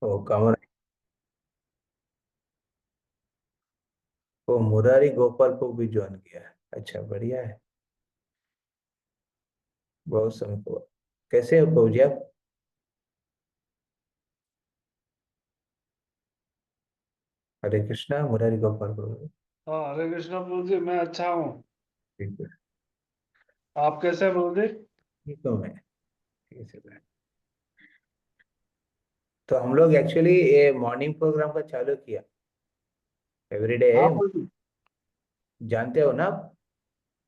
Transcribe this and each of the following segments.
ओ कमर। ओ मुरारी गोपाल को भी ज्वाइन किया है। अच्छा, बढ़िया है। बहुत समय को। कैसे हो पहुंचे आप? हरे कृष्णा, मुरारी गोपाल को। हाँ, हरे कृष्णा प्रभु जी। मैं अच्छा हूँ। ठीक है। आप कैसे हैं प्रभु जी? ठीक तो मैं ठीक है। तो हम लोग एक्चुअली ये मॉर्निंग प्रोग्राम का चालू किया एवरीडे। हाँ प्रभु जी। जानते हो ना आप?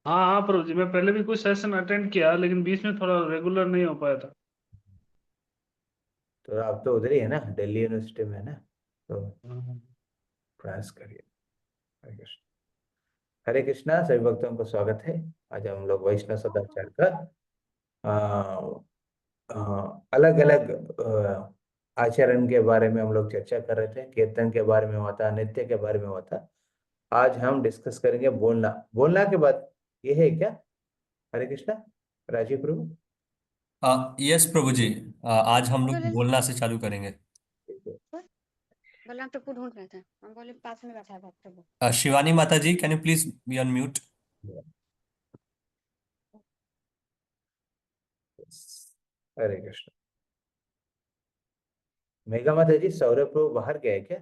हाँ हाँ प्रभु जी, मैं पहले भी कुछ सेशन अटेंड किया, लेकिन बीच में थोड़ा रेगुलर नहीं हो पाया था। तो आप तो उधर ही है ना, दिल्ली यूनिवर्सिटी में है ना? तो हाँ। प्रयास करिए। हरे कृष्ण। हरे कृष्णा, सभी भक्तों को स्वागत है। आज हम लोग वैष्णव सदाचार का अलग अलग आचरण के बारे में हम लोग चर्चा कर रहे थे। कीर्तन के बारे में हुआ था, नृत्य के बारे में हुआ था। आज हम डिस्कस करेंगे बोलना। बोलना के बाद ये है क्या? हरे कृष्णा, राजीव प्रभु। यस प्रभु जी। आज हम लोग बोले ना। बोलना से चालू करेंगे। ठीक है। बोला हम टप्पू ढूंढ रहे थे, हम बोले पास में बैठा है टप्पू। शिवानी माता ji, can you please be on mute? Hare Krishna. Megha माता जी, सौरभ प्रभु बाहर गए क्या?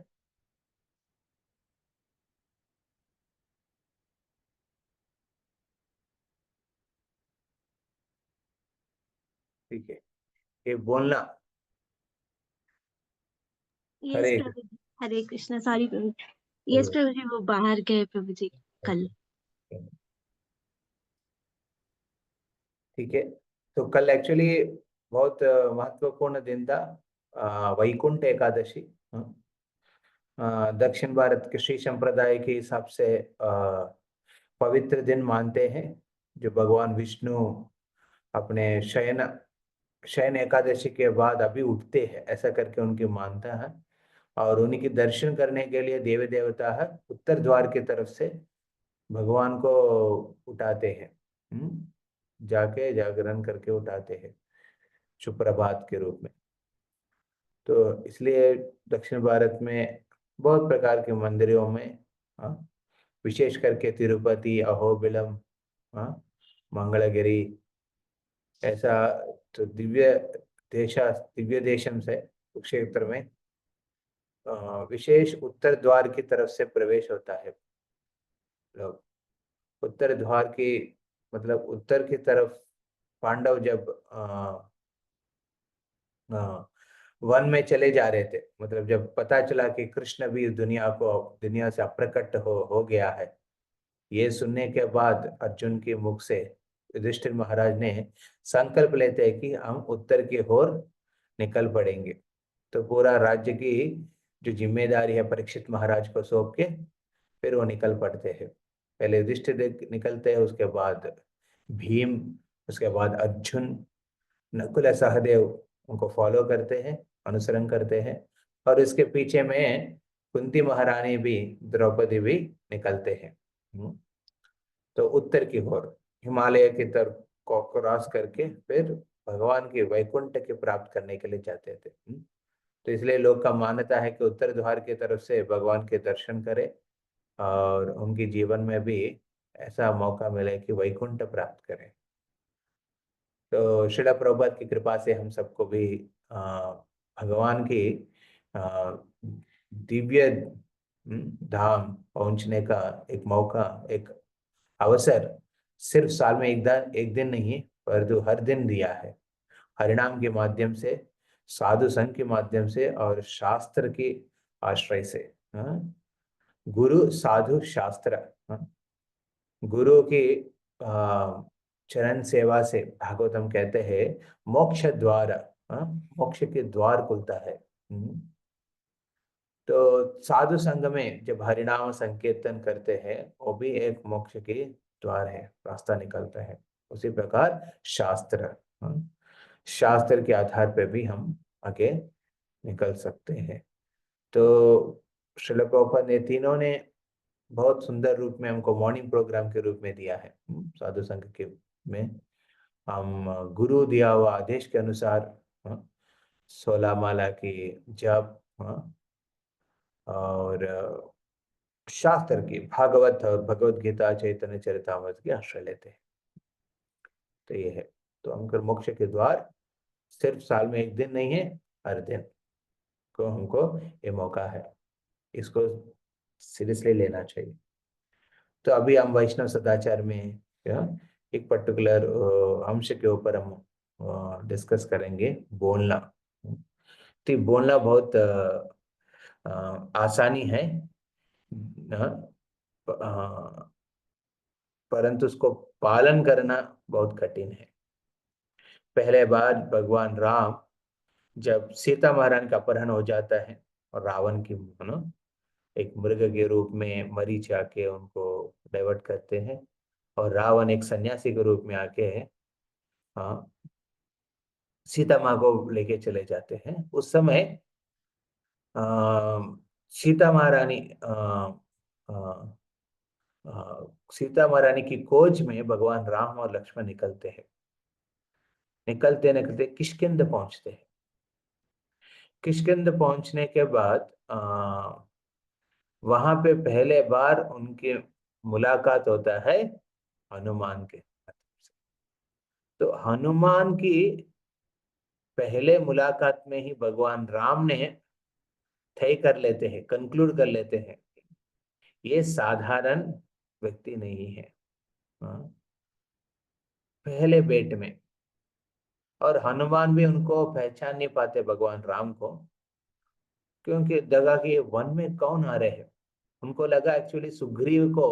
ठीक है। ये बोलना। यस हरे प्रभु जी। हरे कृष्णा, सॉरी प्रभु। यस कृष्ण। प्रभु जी, वो बाहर गए प्रभु जी कल। ठीक है। तो कल एक्चुअली बहुत महत्वपूर्ण दिन था। वैकुंठ एकादशी। हाँ। दक्षिण भारत के श्री संप्रदाय के हिसाब से पवित्र दिन मानते हैं। जो भगवान विष्णु अपने शयन शयन एकादशी के बाद अभी उठते हैं, ऐसा करके उनकी मानता है। और उन्हीं के दर्शन करने के लिए देवी देवता है उत्तर द्वार की तरफ से भगवान को उठाते हैं। जाके जागरण करके उठाते हैं सुप्रभात के रूप में। तो इसलिए दक्षिण भारत में बहुत प्रकार के मंदिरों में, हाँ, विशेष करके तिरुपति, अहोबिलम, हाँ, मंगलगिरी, ऐसा, तो दिव्य देशम से क्षेत्र में विशेष उत्तर द्वार की तरफ से प्रवेश होता है लोग। उत्तर द्वार की मतलब उत्तर की तरफ पांडव जब वन में चले जा रहे थे, मतलब जब पता चला कि कृष्ण भी दुनिया से अप्रकट हो गया है, ये सुनने के बाद अर्जुन के मुख से युधिष्ठिर महाराज ने संकल्प लेते हैं कि हम उत्तर की ओर निकल पड़ेंगे। तो पूरा राज्य की जो जिम्मेदारी है परीक्षित महाराज को सौंप के फिर वो निकल पड़ते हैं। पहले युधिष्ठिर निकलते हैं, उसके बाद भीम, उसके बाद अर्जुन, नकुल सहदेव उनको फॉलो करते हैं, अनुसरण करते हैं। और इसके पीछे में कुंती महारानी भी, द्रौपदी भी निकलते हैं। तो उत्तर की ओर हिमालय की तरफ को क्रॉस करके फिर भगवान के वैकुंठ के प्राप्त करने के लिए जाते थे। तो इसलिए लोग का मान्यता है कि उत्तर द्वार की तरफ से भगवान के दर्शन करें और उनके जीवन में भी ऐसा मौका मिले कि वैकुंठ प्राप्त करें। तो श्रील प्रभुपाद की कृपा से हम सबको भी भगवान की आ, दिव्य धाम पहुंचने का एक मौका, एक अवसर सिर्फ साल में एक दिन नहीं, परंतु हर दिन दिया है। हरिनाम के माध्यम से, साधु संघ के माध्यम से और शास्त्र के आश्रय से। हाँ? गुरु साधु शास्त्र, हाँ? गुरु की आ, चरण सेवा से भागवतम कहते हैं मोक्ष द्वार, हाँ? मोक्ष के द्वार खुलता है। तो साधु संघ में जब हरिनाम संकीर्तन करते हैं, वो भी एक मोक्ष के द्वार है, रास्ता निकलता है। उसी प्रकार शास्त्र, हाँ? शास्त्र के आधार पर भी हम आगे निकल सकते हैं। तो श्रील प्रभुपाद ने तीनों ने बहुत सुंदर रूप में हमको मॉर्निंग प्रोग्राम के रूप में दिया है। साधु संघ के में हम गुरु दिया हुआ आदेश के अनुसार, हाँ, 16 माला की जप, हाँ, और शास्त्र की भागवत और भगवत गीता चैतन्य चरितामृत की आश्रय लेते हैं। तो ये है, तो हमको मोक्ष के द्वार सिर्फ साल में एक दिन नहीं है, हर दिन को हमको ये मौका है, इसको सीरियसली लेना चाहिए। तो अभी हम वैष्णव सदाचार में एक पर्टिकुलर अंश के ऊपर हम डिस्कस करेंगे, बोलना। तो ये बोलना बहुत आसानी है, परंतु उसको पालन करना बहुत कठिन है। पहले बार भगवान राम जब सीता महारानी का अपहरण हो जाता है और रावण की एक मृग के रूप में मरीच आके उनको डाइवर्ट करते हैं, और रावण एक सन्यासी के रूप में आके हाँ सीता माँ को लेके चले जाते हैं। उस समय अ, सीता महारानी सीता महारानी की खोज में भगवान राम और लक्ष्मण निकलते हैं। निकलते निकलते किष्किंध पहुंचते हैं। किष्किंध पहुंचने के बाद वहां पे पहले बार उनकी मुलाकात होता है हनुमान के। तो हनुमान की पहले मुलाकात में ही भगवान राम ने तय कर लेते हैं, कंक्लूड कर लेते हैं, ये साधारण व्यक्ति नहीं है। हाँ, पहले भेंट में। और हनुमान भी उनको पहचान नहीं पाते भगवान राम को, क्योंकि लगा कि ये वन में कौन आ रहे हैं। उनको लगा एक्चुअली सुग्रीव को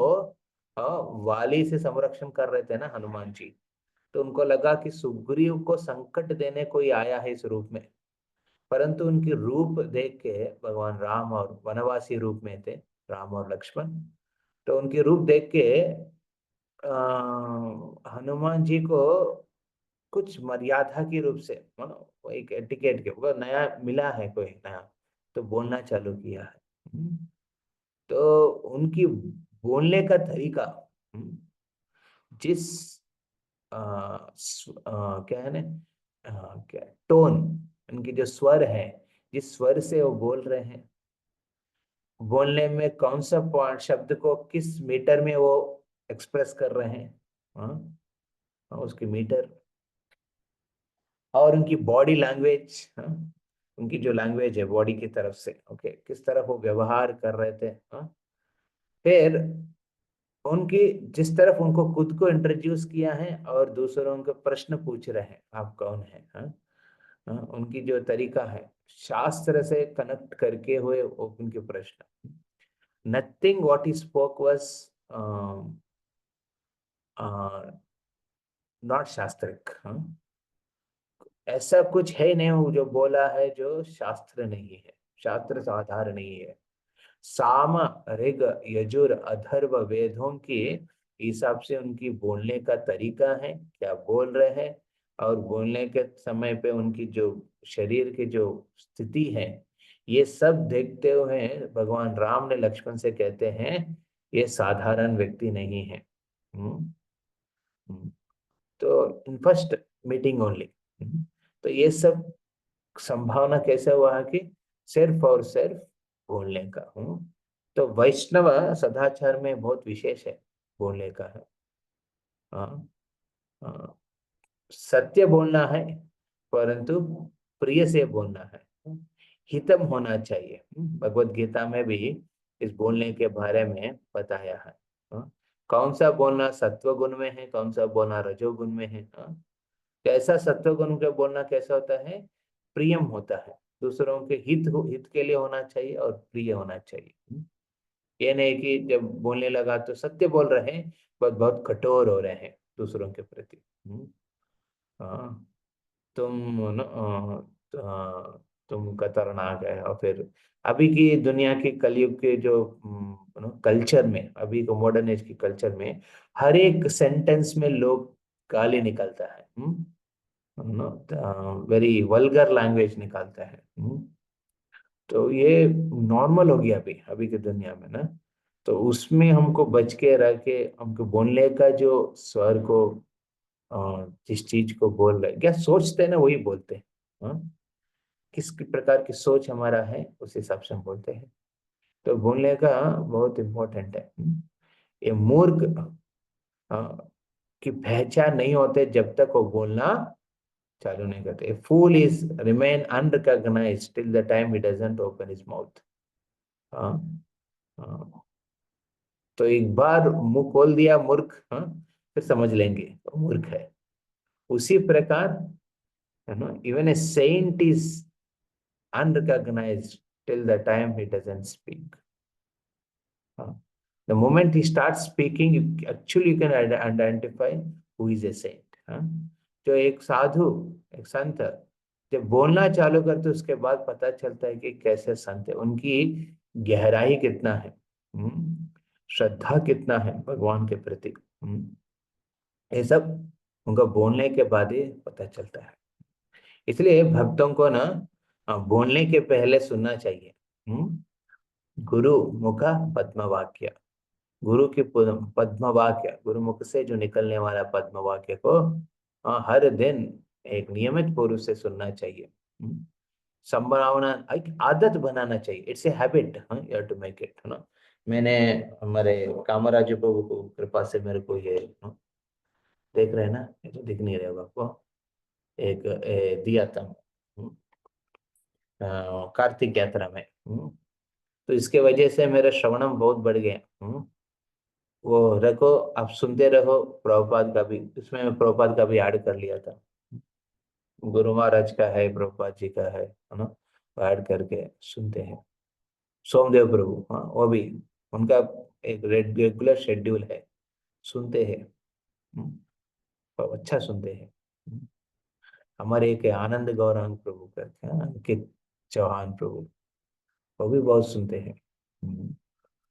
वाली से संरक्षण कर रहे थे ना हनुमान जी, तो उनको लगा कि सुग्रीव को संकट देने कोई आया है इस रूप में। परंतु उनकी रूप देख के भगवान राम, और वनवासी रूप में थे राम और लक्ष्मण, तो उनकी रूप देख के हनुमान जी को कुछ मर्यादा के रूप से वो एक एटिकेट के वो नया मिला है कोई नया, तो बोलना चालू किया है। तो उनकी बोलने का तरीका, जिस क्या है ना, क्या टोन, उनकी जो स्वर है, जिस स्वर से वो बोल रहे हैं, बोलने में कौन सा शब्द को किस मीटर में वो एक्सप्रेस कर रहे हैं, उसकी मीटर, और उनकी बॉडी लैंग्वेज, उनकी जो लैंग्वेज है बॉडी की तरफ से, ओके, किस तरह वो व्यवहार कर रहे थे। फिर उनकी जिस तरफ उनको खुद को इंट्रोड्यूस किया है और दूसरों के प्रश्न पूछ रहे हैं, आप कौन है, उनकी जो तरीका है शास्त्र से कनेक्ट करके हुए उनके प्रश्न, nothing what he spoke was not शास्त्रिक। ऐसा कुछ है नहीं वो जो बोला है जो शास्त्र नहीं है, शास्त्र से आधार नहीं है। साम ऋग यजुर अथर्व वेदों के हिसाब से उनकी बोलने का तरीका है, क्या बोल रहे हैं, और बोलने के समय पे उनकी जो शरीर की जो स्थिति है, ये सब देखते हुए भगवान राम ने लक्ष्मण से कहते हैं ये साधारण व्यक्ति नहीं है। तो इन फर्स्ट मीटिंग ओनली। तो ये सब संभावना कैसे हुआ है कि सिर्फ और सिर्फ बोलने का। तो वैष्णव सदाचार में बहुत विशेष है बोलने का है। हाँ, हाँ, सत्य बोलना है, परंतु प्रिय से बोलना है, हितम होना चाहिए। भगवत गीता में भी इस बोलने के बारे में बताया है। कौन सा बोलना सत्व गुण में है, कौन सा बोलना रजोगुण में है। कैसा सत्व गुण का बोलना कैसा होता है, प्रियम होता है, दूसरों के हित के लिए होना चाहिए और प्रिय होना चाहिए। ये नहीं कि जब बोलने लगा तो सत्य बोल रहे हैं बहुत बहुत कठोर हो रहे हैं दूसरों के प्रति। हाँ, तुम न, तुम खतरनाक है। और फिर अभी की दुनिया की कलयुग के जो कल्चर में, अभी को मॉडर्न एज की कल्चर में हर एक सेंटेंस में लोग गाली निकलता है, वेरी वल्गर लैंग्वेज निकालता है। तो ये नॉर्मल हो गया अभी अभी की दुनिया में ना। तो उसमें हमको बच के रह के हमको बोलने का जो स्वर को जिस चीज को बोल रहे क्या सोचते हैं ना वही बोलते हैं। किस प्रकार की सोच हमारा है उस हिसाब से हम बोलते हैं। तो बोलने का बहुत इम्पोर्टेंट है। ये मूर्ख की पहचान नहीं होते जब तक वो बोलना चालू नहीं करते। Fool is remain unrecognized till the time he doesn't open his mouth. तो एक बार मुंह खोल दिया मूर्ख, फिर समझ लेंगे तो मूर्ख है। उसी प्रकार है ना, even a saint is unrecognized till the time he doesn't speak. The moment he starts speaking, you can identify who is a saint. जो एक साधु, एक संत जब बोलना चालू करते उसके बाद पता चलता है कि कैसे संत है, उनकी गहराई कितना है, श्रद्धा कितना है भगवान के प्रति। ये सब उनका बोलने के बाद ही पता चलता है। इसलिए भक्तों को ना बोलने के पहले सुनना चाहिए। गुरु मुख पद्म वाक्य, गुरु की पद्म वाक्य, गुरु मुख से जो निकलने वाला पद्म वाक्य को हर दिन एक नियमित पूर्व से सुनना चाहिए। संभावना एक आदत बनाना चाहिए। It's a habit, you have to make it, है ना। मैंने हमारे कामराजू को कृपा से मेरे को ये देख रहे हैं ना, ये तो दिख नहीं रहे होगा आपको, एक दिया था कार्तिक यात्रा में। तो इसके वजह से मेरा श्रवणम बहुत बढ़ गया। वो रखो, आप सुनते रहो। प्रभुपाद का भी, इसमें मैं प्रभुपाद का भी ऐड कर लिया था। गुरु महाराज का है, प्रभुपाद जी का है ना, वो ऐड करके सुनते हैं। सोमदेव प्रभु, हाँ, वो भी उनका एक रेगुलर शेड्यूल है, सुनते हैं। अच्छा सुनते हैं। हमारे एक आनंद गौरांग प्रभु करते हैं, अंकित चौहान प्रभु, वो भी बहुत सुनते हैं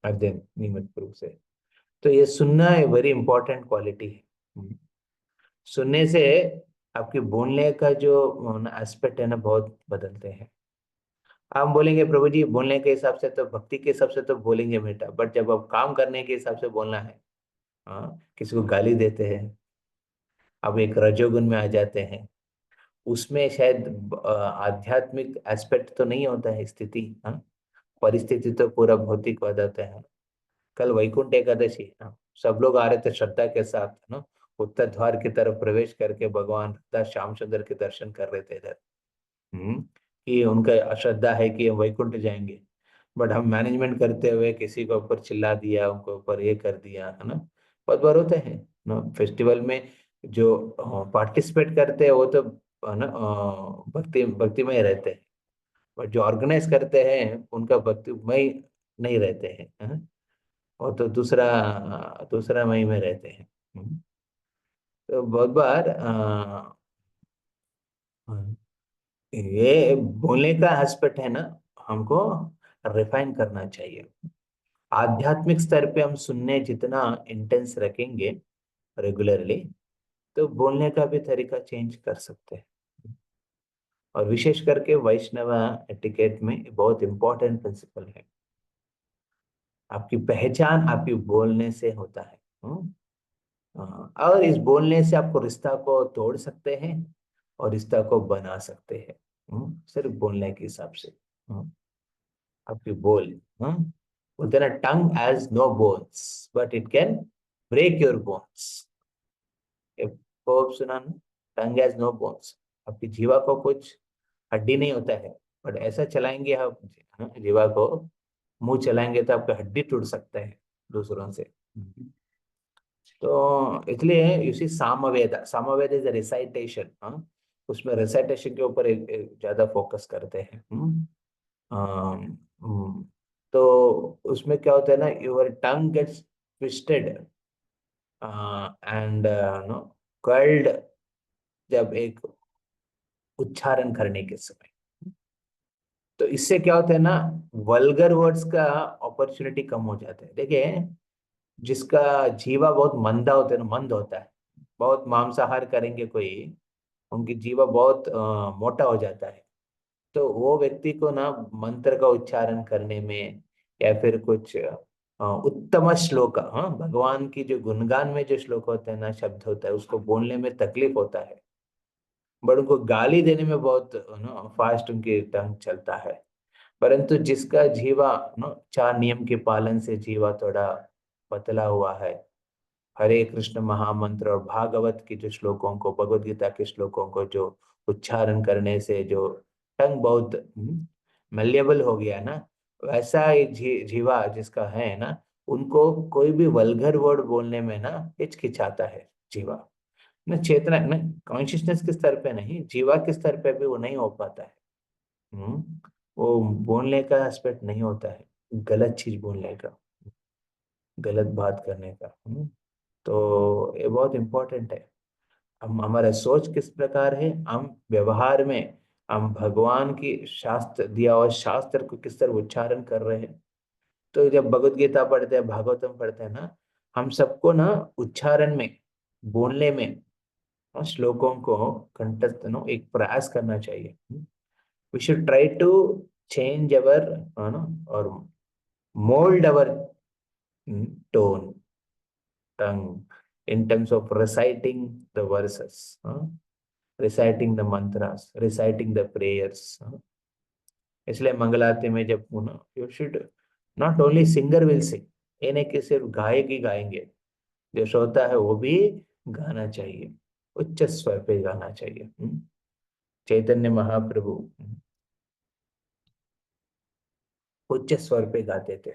हर दिन नियमित रूप से। तो ये सुनना है, वेरी इंपॉर्टेंट क्वालिटी है। सुनने से आपके बोलने का जो एस्पेक्ट है ना, बहुत बदलते हैं। आप बोलेंगे प्रभु जी बोलने के हिसाब से तो, भक्ति के हिसाब से तो बोलेंगे बेटा, बट जब आप काम करने के हिसाब से बोलना है, किसी को गाली देते हैं, अब एक रजोगुण में आ जाते हैं, उसमें शायद आध्यात्मिक एस्पेक्ट तो नहीं होता है, स्थिति, परिस्थिति तो पूरा भौतिक हो जाता है। कल वैकुंठ एकादशी, सब लोग आ रहे थे श्रद्धा के साथ, ना, उत्तर द्वार की तरफ प्रवेश करके भगवान श्याम सुंदर के दर्शन कर रहे थे इधर। कि उनका श्रद्धा है कि हम वैकुंठ जाएंगे, बट हम मैनेजमेंट करते हुए किसी को ऊपर चिल्ला दिया, उनको ऊपर ये कर दिया, है ना। बहुत बार होते हैं ना फेस्टिवल में, जो पार्टिसिपेट करते हैं वो तो है ना भक्तिमय रहते हैं, बट जो ऑर्गेनाइज करते हैं उनका भक्तिमय नहीं रहते हैं, और तो दूसरा दूसरा मई में रहते हैं। तो बहुत बार ये बोलने का एस्पेक्ट है ना, हमको रिफाइन करना चाहिए। आध्यात्मिक स्तर पे हम सुनने जितना इंटेंस रखेंगे रेगुलरली, तो बोलने का भी तरीका चेंज कर सकते हैं। और विशेष करके वैष्णव एटिकेट में बहुत इंपॉर्टेंट प्रिंसिपल है। आपकी पहचान आपकी बोलने से होता है। और इस बोलने से आपको रिश्ता को तोड़ सकते हैं और रिश्ता को बना सकते हैं, सिर्फ बोलने के हिसाब से। आपकी बोल, बोलते ना, tongue has no bones but it can break your bones. सुना ना, टंग हैज नो बोन्स, आपकी जीवा को कुछ हड्डी नहीं होता है, बट ऐसा चलाएंगे आप जीवा को, मुंह चलाएंगे तो आपका हड्डी टूट सकता है दूसरों से। तो इसलिए UC Samaveda, Samaveda is recitation, उसमें रिसाइटेशन के ऊपर एक ज्यादा फोकस करते हैं। तो उसमें क्या होता है ना, your tongue gets twisted and no curled, जब एक उच्चारण करने के समय। तो इससे क्या होता है ना, वल्गर वर्ड्स का अपॉर्चुनिटी कम हो जाता है। देखिए, जिसका जीवा बहुत मंदा होता है ना, मंद होता है, बहुत मांसाहार करेंगे कोई, उनकी जीवा बहुत मोटा हो जाता है, तो वो व्यक्ति को ना मंत्र का उच्चारण करने में या फिर कुछ उत्तम श्लोक, भगवान की जो गुणगान में जो श्लोक होता है ना, शब्द होता है, उसको बोलने में तकलीफ होता है। बट उनको गाली देने में बहुत फास्ट उनकी टंग चलता है। परंतु जिसका जीवा 4 नियम के पालन से जीवा थोड़ा पतला हुआ है, हरे कृष्ण महामंत्र और भागवत के जो श्लोकों को, भगवत गीता के श्लोकों को जो उच्चारण करने से जो टंग बहुत मल्लेबल हो गया ना, वैसा एक जीवा जिसका है ना, उनको कोई भी वल्गर वर्ड बोलने में ना हिचकिचाता है जीवा। ना चेतना ना कॉन्शियसनेस के स्तर पे नहीं, जीवा के स्तर पे भी वो नहीं हो पाता है। वो बोलने का एस्पेक्ट नहीं होता है, गलत चीज बोलने का, गलत बात करने का। तो ये बहुत इम्पोर्टेंट है। हम हमारा सोच किस प्रकार है, हम व्यवहार में हम भगवान की शास्त्र दिया हुआ शास्त्र को किस तरह उच्चारण कर रहे हैं। तो जब भगवत गीता पढ़ते हैं, भागवतम पढ़ते हैं ना, हम सबको ना उच्चारण में, बोलने में श्लोकों को कंठस्थ एक प्रयास करना चाहिए। We should try to change our और mould our tone, tongue, in terms of reciting the verses, reciting the mantras, reciting the prayers. इसलिए मंगलारती में जब you should not only singer will sing, ये नहीं कि सिर्फ गायक ही गाएंगे, जो श्रोता है वो भी गाना चाहिए, उच्च स्वर पे गाना चाहिए। चैतन्य महाप्रभु उच्च स्वर पे गाते थे,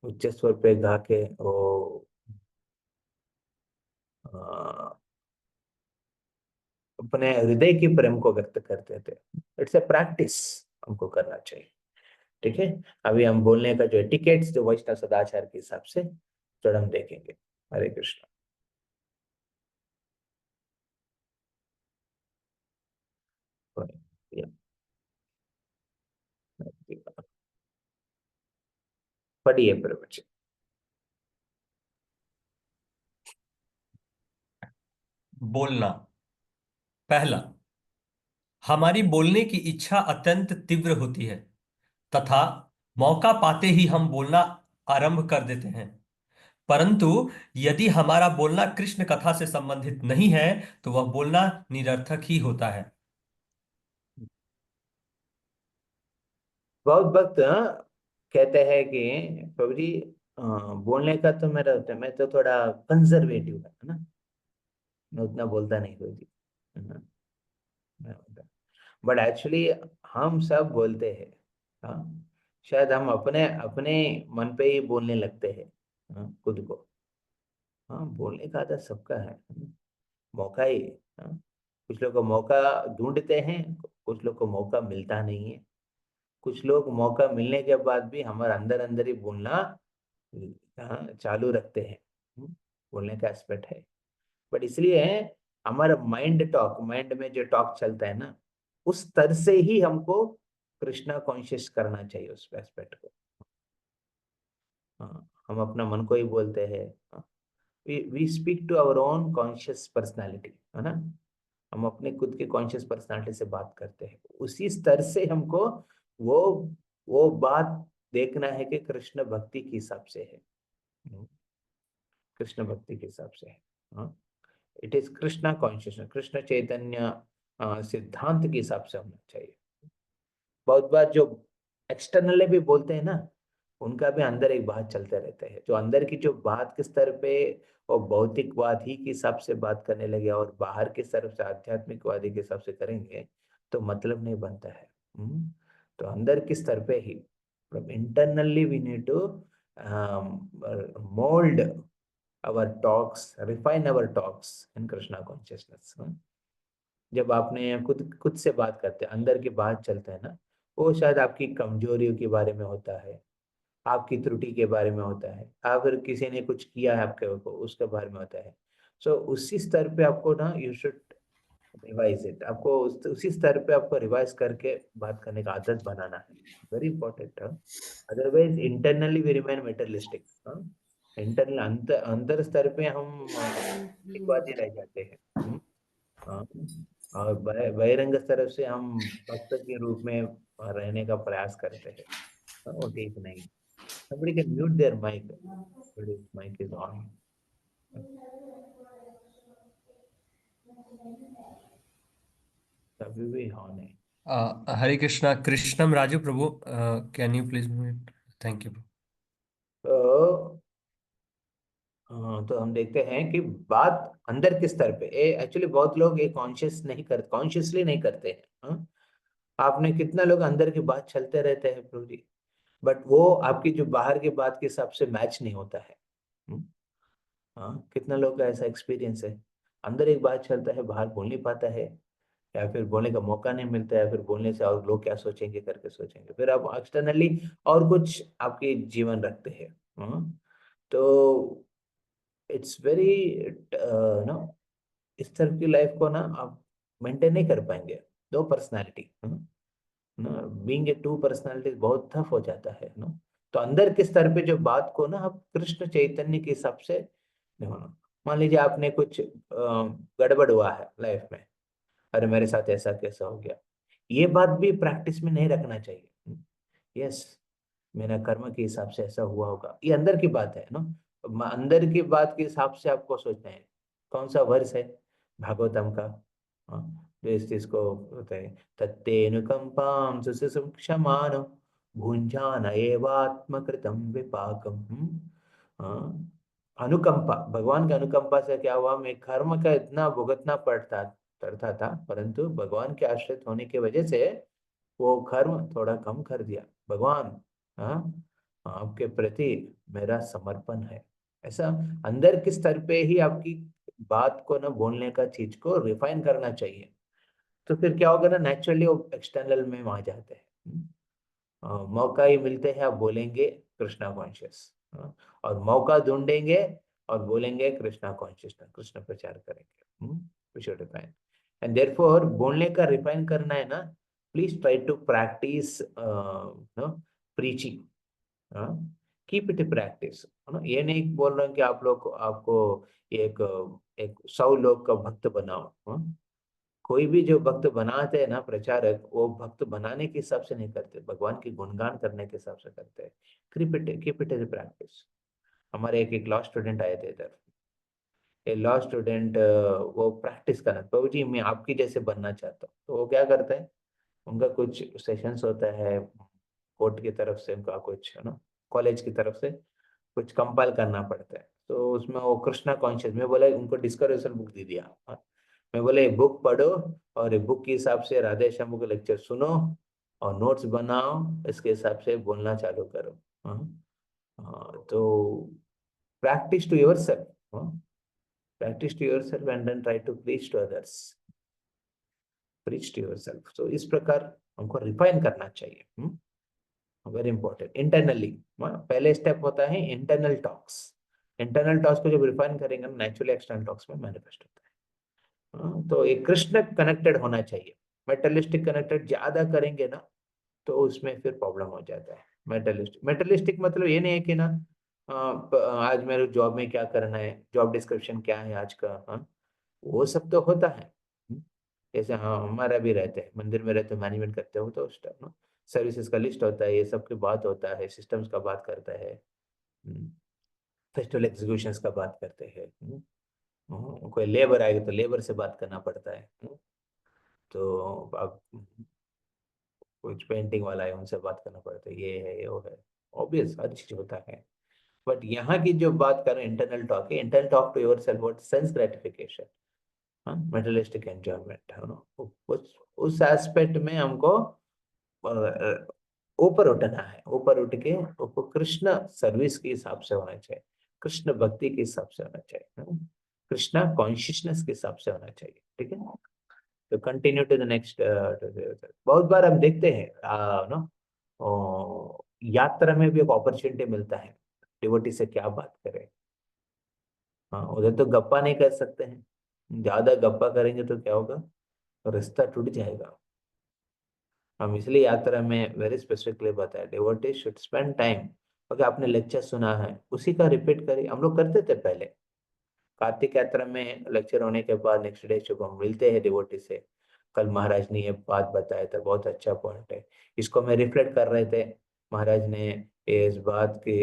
उच्च स्वर पे गा के वो अपने हृदय की प्रेम को व्यक्त करते थे। इट्स ए प्रैक्टिस, हमको करना चाहिए। ठीक है, अभी हम बोलने का जो एटिकेट्स जो वैष्णव सदाचार के हिसाब से जो हम देखेंगे। हरे कृष्ण। पढ़िए प्रवचन। बोलना। पहला, हमारी बोलने की इच्छा अत्यंत तीव्र होती है तथा मौका पाते ही हम बोलना आरंभ कर देते हैं। परंतु यदि हमारा बोलना कृष्ण कथा से संबंधित नहीं है तो वह बोलना निरर्थक ही होता है। बहुत वक्त कहते हैं कि प्रभु जी बोलने का तो मेरा होता है, मैं तो थोड़ा कंजर्वेटिव है ना, मैं उतना बोलता नहीं प्रभु जी। बट एक्चुअली हम सब बोलते हैं। हाँ, शायद हम अपने अपने मन पे ही बोलने लगते हैं खुद को। हाँ, बोलने का आदत सबका है, मौका ही। हाँ, कुछ लोग को मौका ढूंढते हैं, कुछ लोग को मौका मिलता नहीं है, कुछ लोग मौका मिलने के बाद भी हमारे अंदर अंदर ही बोलना चालू रखते हैं। बोलने का एस्पेक्ट है। बट इसलिए हमारा माइंड में जो टॉक चलता है ना, उस स्तर से ही हमको कृष्णा कॉन्शियस करना चाहिए उस एस्पेक्ट को। हाँ, हम अपना मन को ही बोलते हैं। We speak to our own conscious personality, है ना। हम अपने खुद के कॉन्शियस पर्सनालिटी से बात करते हैं, उसी स्तर से हमको वो वो बात देखना है कि कृष्ण भक्ति के हिसाब से है। कृष्ण भक्ति के हिसाब से है। हाँ, it is Krishna consciousness, Krishna Chaitanya सिद्धांत के हिसाब से होना चाहिए। बहुत बार जो एक्सटर्नली भी बोलते हैं ना, उनका भी अंदर एक बात चलते रहता है, जो अंदर की जो बात के स्तर पे वो भौतिकवाद ही के हिसाब से बात करने लगे और बाहर की तरफ से आध्यात्मिकवादी के हिसाब से करेंगे तो मतलब नहीं बनता है। तो अंदर के स्तर पे ही internally we need to mould our talks, refine our talks in Krishna consciousness। जब आपने खुद खुद से बात करते हैं, अंदर की बात चलता है ना, वो शायद आपकी कमजोरियों के बारे में होता है, आपकी त्रुटि के बारे में होता है, अगर किसी ने कुछ किया है आपके को उसके बारे में होता है। सो उसी स्तर पे आपको ना यू शुड रिवाइज इट, आपको उसी स्तर पे आपको रिवाइज करके बात करने का आदत बनाना है। Very important. Otherwise internally we remain materialistic. Internal अंतर स्तर पे हम भौतिकवादी रह जाते हैं। हाँ, और बहिरंग स्तर से हम भक्त के रूप में रहने का प्रयास करते हैं। वो ठीक नहीं। Somebody can mute their mic, but his mic is on. अभी भी ऑन है। हरे कृष्णा कृष्णम राजू प्रभु, can you please mute? Thank you. तो तो हम देखते हैं कि बात अंदर किस स्तर पे, एक्चुअली बहुत लोग ये कॉन्शियसली नहीं करते हैं। हाँ? आपने कितना लोग अंदर की बात चलते रहते हैं प्रभु जी, बट वो आपकी जो बाहर की बात के हिसाब से मैच नहीं होता है। हम्म, हाँ, कितना लोग का ऐसा एक्सपीरियंस है, अंदर एक बात चलता है, बाहर बोल नहीं पाता है, या फिर बोलने का मौका नहीं मिलता है, फिर बोलने से और लोग क्या सोचेंगे करके सोचेंगे, फिर आप एक्सटर्नली और कुछ आपके जीवन रखते हैं। हाँ? तो इट्स वेरी नो, इस तरह की लाइफ को ना आप मेंटेन नहीं कर पाएंगे। दो पर्सनालिटी ना, बीइंग ए टू पर्सनालिटी बहुत टफ हो जाता है ना। तो अंदर के स्तर पे जो बात को ना आप कृष्ण चैतन्य के हिसाब से नहीं होना। मान लीजिए आपने कुछ गड़बड़ हुआ है लाइफ में, अरे मेरे साथ ऐसा कैसा हो गया, ये बात भी प्रैक्टिस में नहीं रखना चाहिए। यस, मेरा कर्म के हिसाब से ऐसा हुआ होगा, ये अंदर की बात है ना। अंदर की बात के हिसाब से आपको सोचना है। कौन सा वर्ष है भागवतम का, जो इस चीज को होता है, तत्तेनुकंपाम क्षमान भुंजान एवात्मकृतम विपाकम। अनुकंपा, भगवान के अनुकंपा से क्या हुआ, मैं कर्म का इतना भुगतना पड़ता था, परंतु भगवान के आश्रित होने की वजह से वो कर्म थोड़ा कम कर दिया। भगवान, हाँ, आपके प्रति मेरा समर्पण है। ऐसा अंदर के स्तर पे ही आपकी बात को ना, बोलने का चीज को रिफाइन करना चाहिए। तो फिर क्या होगा ना, नेचुरली वो एक्सटर्नल में वहां जाते हैं। मौका ही मिलते हैं आप बोलेंगे कृष्णा कॉन्शियस, और मौका ढूंढेंगे और बोलेंगे कृष्णा कॉन्शियस, कृष्ण प्रचार करेंगे। We should refine, and therefore बोलने का रिफाइन करना है ना, please try to practise no preaching, keep it practice. ये नहीं बोल रहा हूँ कि आप लोग आपको एक एक 100 लोग का भक्त बनाओ। कोई भी जो भक्त बनाते हैं ना प्रचारक, वो भक्त बनाने के हिसाब से नहीं करते, भगवान की गुणगान करने के हिसाब से करते हैं। Keep it as practice. हमारे एक लॉ स्टूडेंट आए थे इधर, ये लॉ स्टूडेंट वो प्रैक्टिस करना, प्रभु जी मैं आपकी जैसे बनना चाहता हूँ। तो वो क्या करता है, उनका कुछ सेशंस होता है, कोर्ट की तरफ से उनका कुछ है ना, कॉलेज की तरफ से कुछ कंपाइल करना पड़ता है। तो उसमें वो कृष्णा कॉन्शियस में बोला, उनको डिस्कवरेशन बुक दे दिया। मैं बोले बुक पढ़ो, और बुक के हिसाब से राधे श्याम के लेक्चर सुनो, और नोट्स बनाओ, इसके हिसाब से बोलना चालू करो। तो practise to your self, practise to your self and then try to preach to others, preach to your self. तो इस प्रकार हमको रिफाइन करना चाहिए। Very important internally. पहले स्टेप होता है इंटरनल टॉक्स। इंटरनल टॉक्स को जब रिफाइन करेंगे नेचुरली एक्सटर्नल टॉक्स में मैनिफेस्ट होता है। तो एक कृष्ण कनेक्टेड होना चाहिए। मेटलिस्टिक कनेक्टेड ज्यादा करेंगे ना, तो उसमें फिर प्रॉब्लम हो जाता है। मेटलिस्टिक मतलब ये नहीं है कि ना आज मेरे जॉब में क्या करना है, जॉब डिस्क्रिप्शन क्या है आज का, वो सब तो होता है। जैसे हाँ हमारा भी रहते हैं, मंदिर में रहते मैनेजमेंट करते हो, तो उस टाइम सर्विसेज का लिस्ट होता है, ये सब की बात होता है, सिस्टम्स का बात करता है, फेस्टिवल एग्जीक्यूशंस का बात करते हैं। कोई लेबर आएगा तो लेबर से बात करना पड़ता है। तो अब कुछ पेंटिंग वाला है, उनसे बात करना पड़ता है, ये है ये वो है, ऑब्वियस हर चीज होता है। बट यहाँ की जो बात करें इंटरनल टॉक है, internal talk to your self, what sense gratification, materialistic enjoyment है ना, उस एस्पेक्ट में हमको ऊपर उठना है। ऊपर उठ के वो कृष्ण सर्विस के हिसाब से होना चाहिए, कृष्ण भक्ति के हिसाब से होना चाहिए, कृष्णा कॉन्शियसनेस के हिसाब से होना चाहिए। ठीक है, तो कंटिन्यू टू द नेक्स्ट। बहुत बार हम देखते हैं नो, यात्रा में भी एक अपॉर्चुनिटी मिलता है, डिवोटी से क्या बात करें। हाँ, उधर तो गप्पा नहीं कर सकते हैं, ज्यादा गप्पा करेंगे तो क्या होगा, रिश्ता टूट जाएगा। हम इसलिए यात्रा में वेरी स्पेसिफिकली बताया, devotee should spend time. Okay, आपने लेक्चर सुना है उसी का रिपीट करिए। हम लोग करते थे पहले, कार्तिक यात्रा में लेक्चर होने के बाद नेक्स्ट डे जब हम मिलते हैं डिवोटी से, कल महाराज ने ये बात बताया था, बहुत अच्छा पॉइंट है, इसको मैं रिफ्लेक्ट कर रहे थे, महाराज ने इस बात की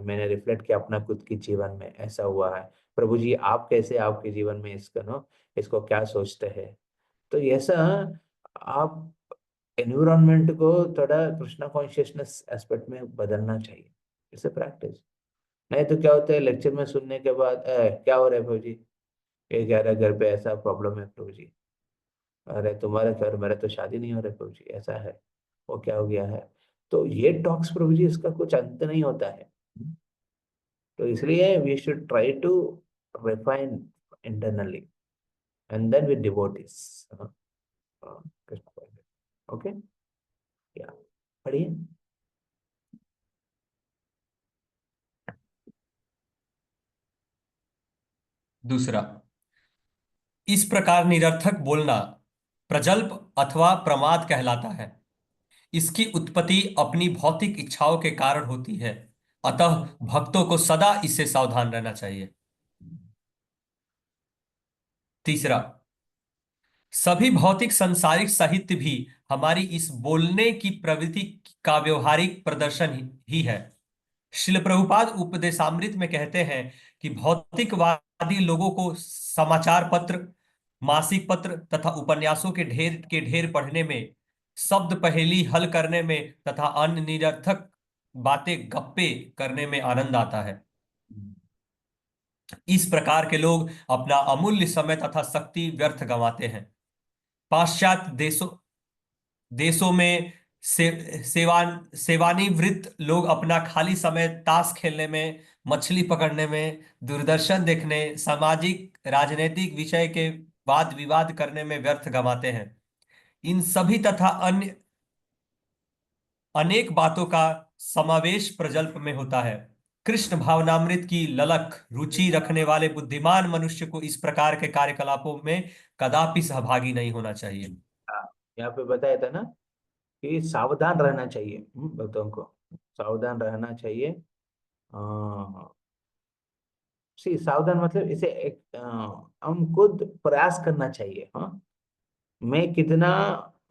मैंने रिफ्लेक्ट किया अपना खुद के जीवन में, ऐसा हुआ है। प्रभु जी आप कैसे आपके जीवन में इसका नो, इसको क्या सोचते हैं। तो ऐसा आप एनवायरनमेंट को थोड़ा कृष्णा कॉन्शियसनेस एस्पेक्ट में बदलना चाहिए, इसे प्रैक्टिस। नहीं तो क्या होता है, लेक्चर में सुनने के बाद क्या हो रहा है प्रभु जी, ये कह रहा है घर पे ऐसा प्रॉब्लम है प्रभु जी, अरे तुम्हारे घर मेरे तो शादी नहीं हो रही प्रभु जी, ऐसा है, वो क्या हो गया है। तो ये टॉक्स प्रभु जी, इसका कुछ अंत नहीं होता है। तो इसलिए we should try to refine internally and then with devotees. Okay, या पढ़िए। दूसरा, इस प्रकार निरर्थक बोलना प्रजल्प अथवा प्रमाद कहलाता है। इसकी उत्पत्ति अपनी भौतिक इच्छाओं के कारण होती है, अतः भक्तों को सदा इससे सावधान रहना चाहिए। तीसरा, सभी भौतिक सांसारिक साहित्य भी हमारी इस बोलने की प्रवृत्ति का व्यवहारिक प्रदर्शन ही है। श्रील प्रभुपाद उपदेशामृत में कहते हैं कि भौतिकवादी लोगों को समाचार पत्र, मासिक पत्र तथा उपन्यासों के ढेर पढ़ने में, शब्द पहेली हल करने में तथा अन्य निरर्थक बातें गप्पे करने में आनंद आता है। इस प्रकार के लोग अपना अमूल्य समय तथा शक्ति व्यर्थ गंवाते हैं। पाश्चात्य देशों में सेवानिवृत्त लोग अपना खाली समय ताश खेलने में, मछली पकड़ने में, दूरदर्शन देखने, सामाजिक राजनीतिक विषय के वाद विवाद करने में व्यर्थ गंवाते हैं। इन सभी तथा अन्य अनेक बातों का समावेश प्रजल्प में होता है। कृष्ण भावनामृत की ललक रुचि रखने वाले बुद्धिमान मनुष्य को इस प्रकार के कार्यकलापों में कदापि सहभागी नहीं होना चाहिए। यहाँ पे बताया था ना कि सावधान रहना चाहिए, भक्तों को सावधान रहना चाहिए। सावधान मतलब इसे एक हम खुद प्रयास करना चाहिए। हाँ, मैं कितना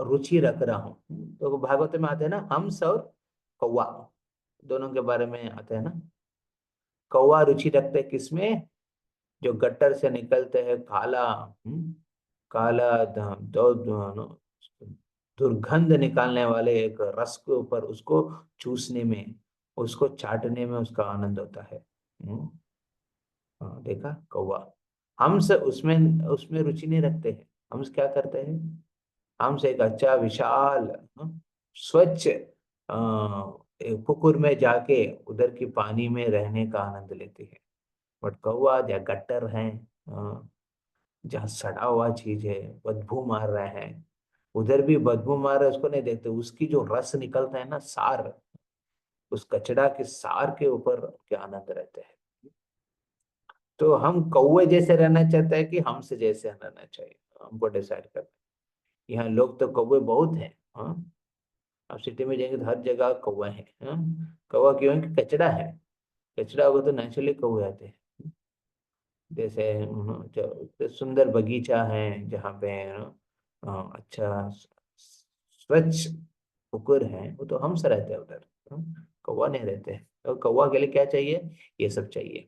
रुचि रख रहा हूँ। तो भागवत में आते हैं ना, हंस और कौवा दोनों के बारे में आते हैं ना। कौवा रुचि रखते हैं किसमें, जो गट्टर से निकलते हैं काला, काला दुर्गंध निकालने वाले एक रस के ऊपर उसको चूसने में, उसको चाटने में उसका आनंद होता है। हाँ, देखा कौवा। हंस उसमें उसमें रुचि नहीं रखते हैं। हंस क्या करते हैं, हंस एक अच्छा विशाल स्वच्छ एक पुकुर में जाके उधर की पानी में रहने का आनंद लेते हैं। बट कौवा जहाँ गट्टर है, जहाँ सड़ा हुआ चीज है, बदबू मार रहा है, उधर भी बदबू मार रहा है, उसको नहीं देखते। उसकी जो रस निकलता है ना, सार, उस कचड़ा के सार के ऊपर के आनंद रहते हैं। तो हम कौवे जैसे रहना चाहते हैं कि हमसे जैसे रहना चाहिए, हमको डिसाइड करना है। यहाँ लोग तो कौवे बहुत हैं। हाँ, आप सिटी में जाएंगे तो हर जगह कौवा है। हाँ? कौवा क्यों है कि कचड़ा है, कचड़ा होगा तो नेचुरली कौवे आते हैं। जैसे जो सुंदर बगीचा है जहाँ पे अच्छा स्वच्छ पुकुर है, वो तो हम से रहते हैं उधर। कौवा नहीं रहते हैं। तो कौवा के लिए क्या चाहिए, ये सब चाहिए,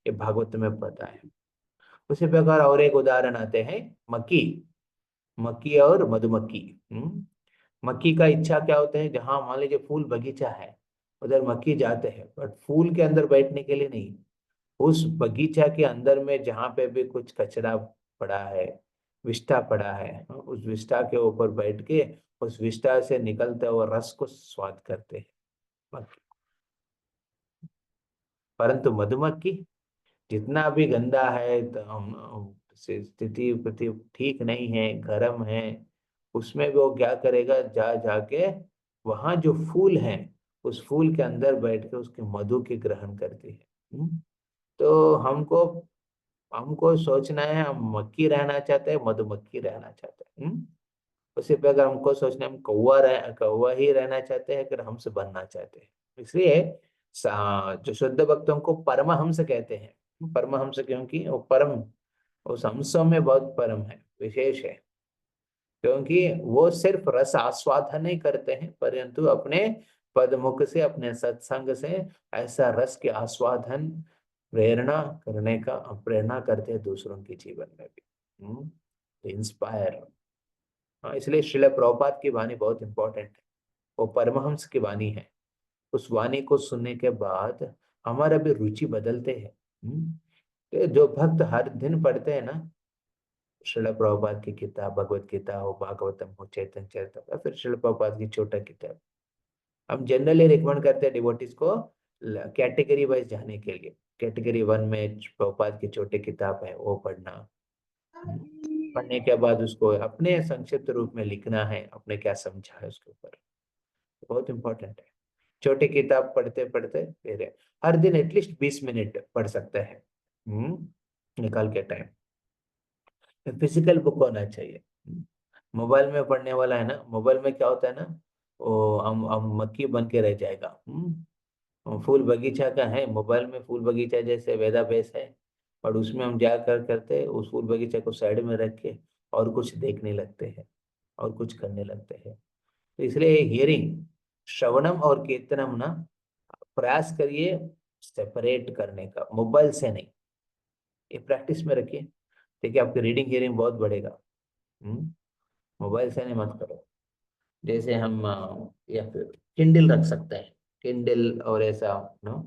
ये भागवत में पता है। उसी प्रकार और एक उदाहरण आते हैं, मक्खी, मक्खी और मधुमक्खी। मक्खी का इच्छा क्या होते हैं, जहां मान लीजिए फूल बगीचा है, उधर मक्खी जाते हैं, बट फूल के अंदर बैठने के लिए नहीं, उस बगीचा के अंदर में जहां पे भी कुछ कचरा पड़ा है, विष्ठा पड़ा है, उस विष्ठा के ऊपर बैठ के उस विष्ठा से निकलते हुए रस को स्वाद करते हैं मक्खी। परंतु मधुमक्खी जितना भी गंदा है, स्थिति प्रति ठीक नहीं है, गर्म है, उसमें भी वो क्या करेगा, जा जाके वहां जो फूल है, उस फूल के अंदर बैठ के उसके मधु के ग्रहण करती है। तो हमको हमको सोचना है, हम मक्खी रहना चाहते हैं, मधुमक्खी रहना चाहते हैं। उसी पे अगर हमको सोचना है, हम कौवा ही रहना चाहते हैं, अगर हमसे बनना चाहते हैं। इसलिए जो शुद्ध भक्तों को परमहंस कहते हैं। परमहंस क्योंकि वो परम, उस हंसों में बहुत परम है, विशेष है, क्योंकि वो सिर्फ रस आस्वादन नहीं करते हैं, परंतु अपने पदमुख से, अपने सत्संग से ऐसा रस के आस्वादन प्रेरणा करने का प्रेरणा करते हैं दूसरों के जीवन में भी, इंस्पायर। हाँ, इसलिए श्रील प्रभुपाद की वाणी बहुत इंपॉर्टेंट है। वो परमहंस की वाणी है। उस वाणी को सुनने के बाद हमारा भी रुचि बदलते हैं। तो जो भक्त हर दिन पढ़ते हैं ना, श्रील प्रभुपाद की किताब, भगवत गीता हो, भागवतम हो, चैतन्य चरितम, या फिर श्रील प्रभुपाद की छोटा किताब, हम जनरली रिकमेंड करते हैं डिवोटीज को कैटेगरी वाइज जाने के लिए। कैटेगरी 1 में प्रभुपाद की छोटी किताब है वो पढ़ना, पढ़ने के बाद उसको अपने संक्षिप्त रूप में लिखना है, अपने क्या समझा है उसके ऊपर, बहुत इंपॉर्टेंट है। छोटी किताब पढ़ते पढ़ते फिर हर दिन एटलीस्ट 20 मिनट पढ़ सकते हैं, निकाल के टाइम। फिजिकल बुक होना चाहिए। मोबाइल में पढ़ने वाला है ना, मोबाइल में क्या होता है ना, वो हम मक्खी बन के रह जाएगा। फूल बगीचा का है, मोबाइल में फूल बगीचा जैसे वेदाभ्यास है, और उसमें हम जाकर करते उस फूल बगीचा को साइड में रख के और कुछ देखने लगते हैं और कुछ करने लगते हैं। तो इसलिए हियरिंग, श्रवणम और कीर्तनम ना, प्रयास करिए सेपरेट करने का, मोबाइल से नहीं। ये प्रैक्टिस में रखिए, ठीक है, आपकी रीडिंग हियरिंग बहुत बढ़ेगा। मोबाइल से नहीं मत करो। जैसे हम या फिर किंडल रख सकते हैं, किंडल और ऐसा नो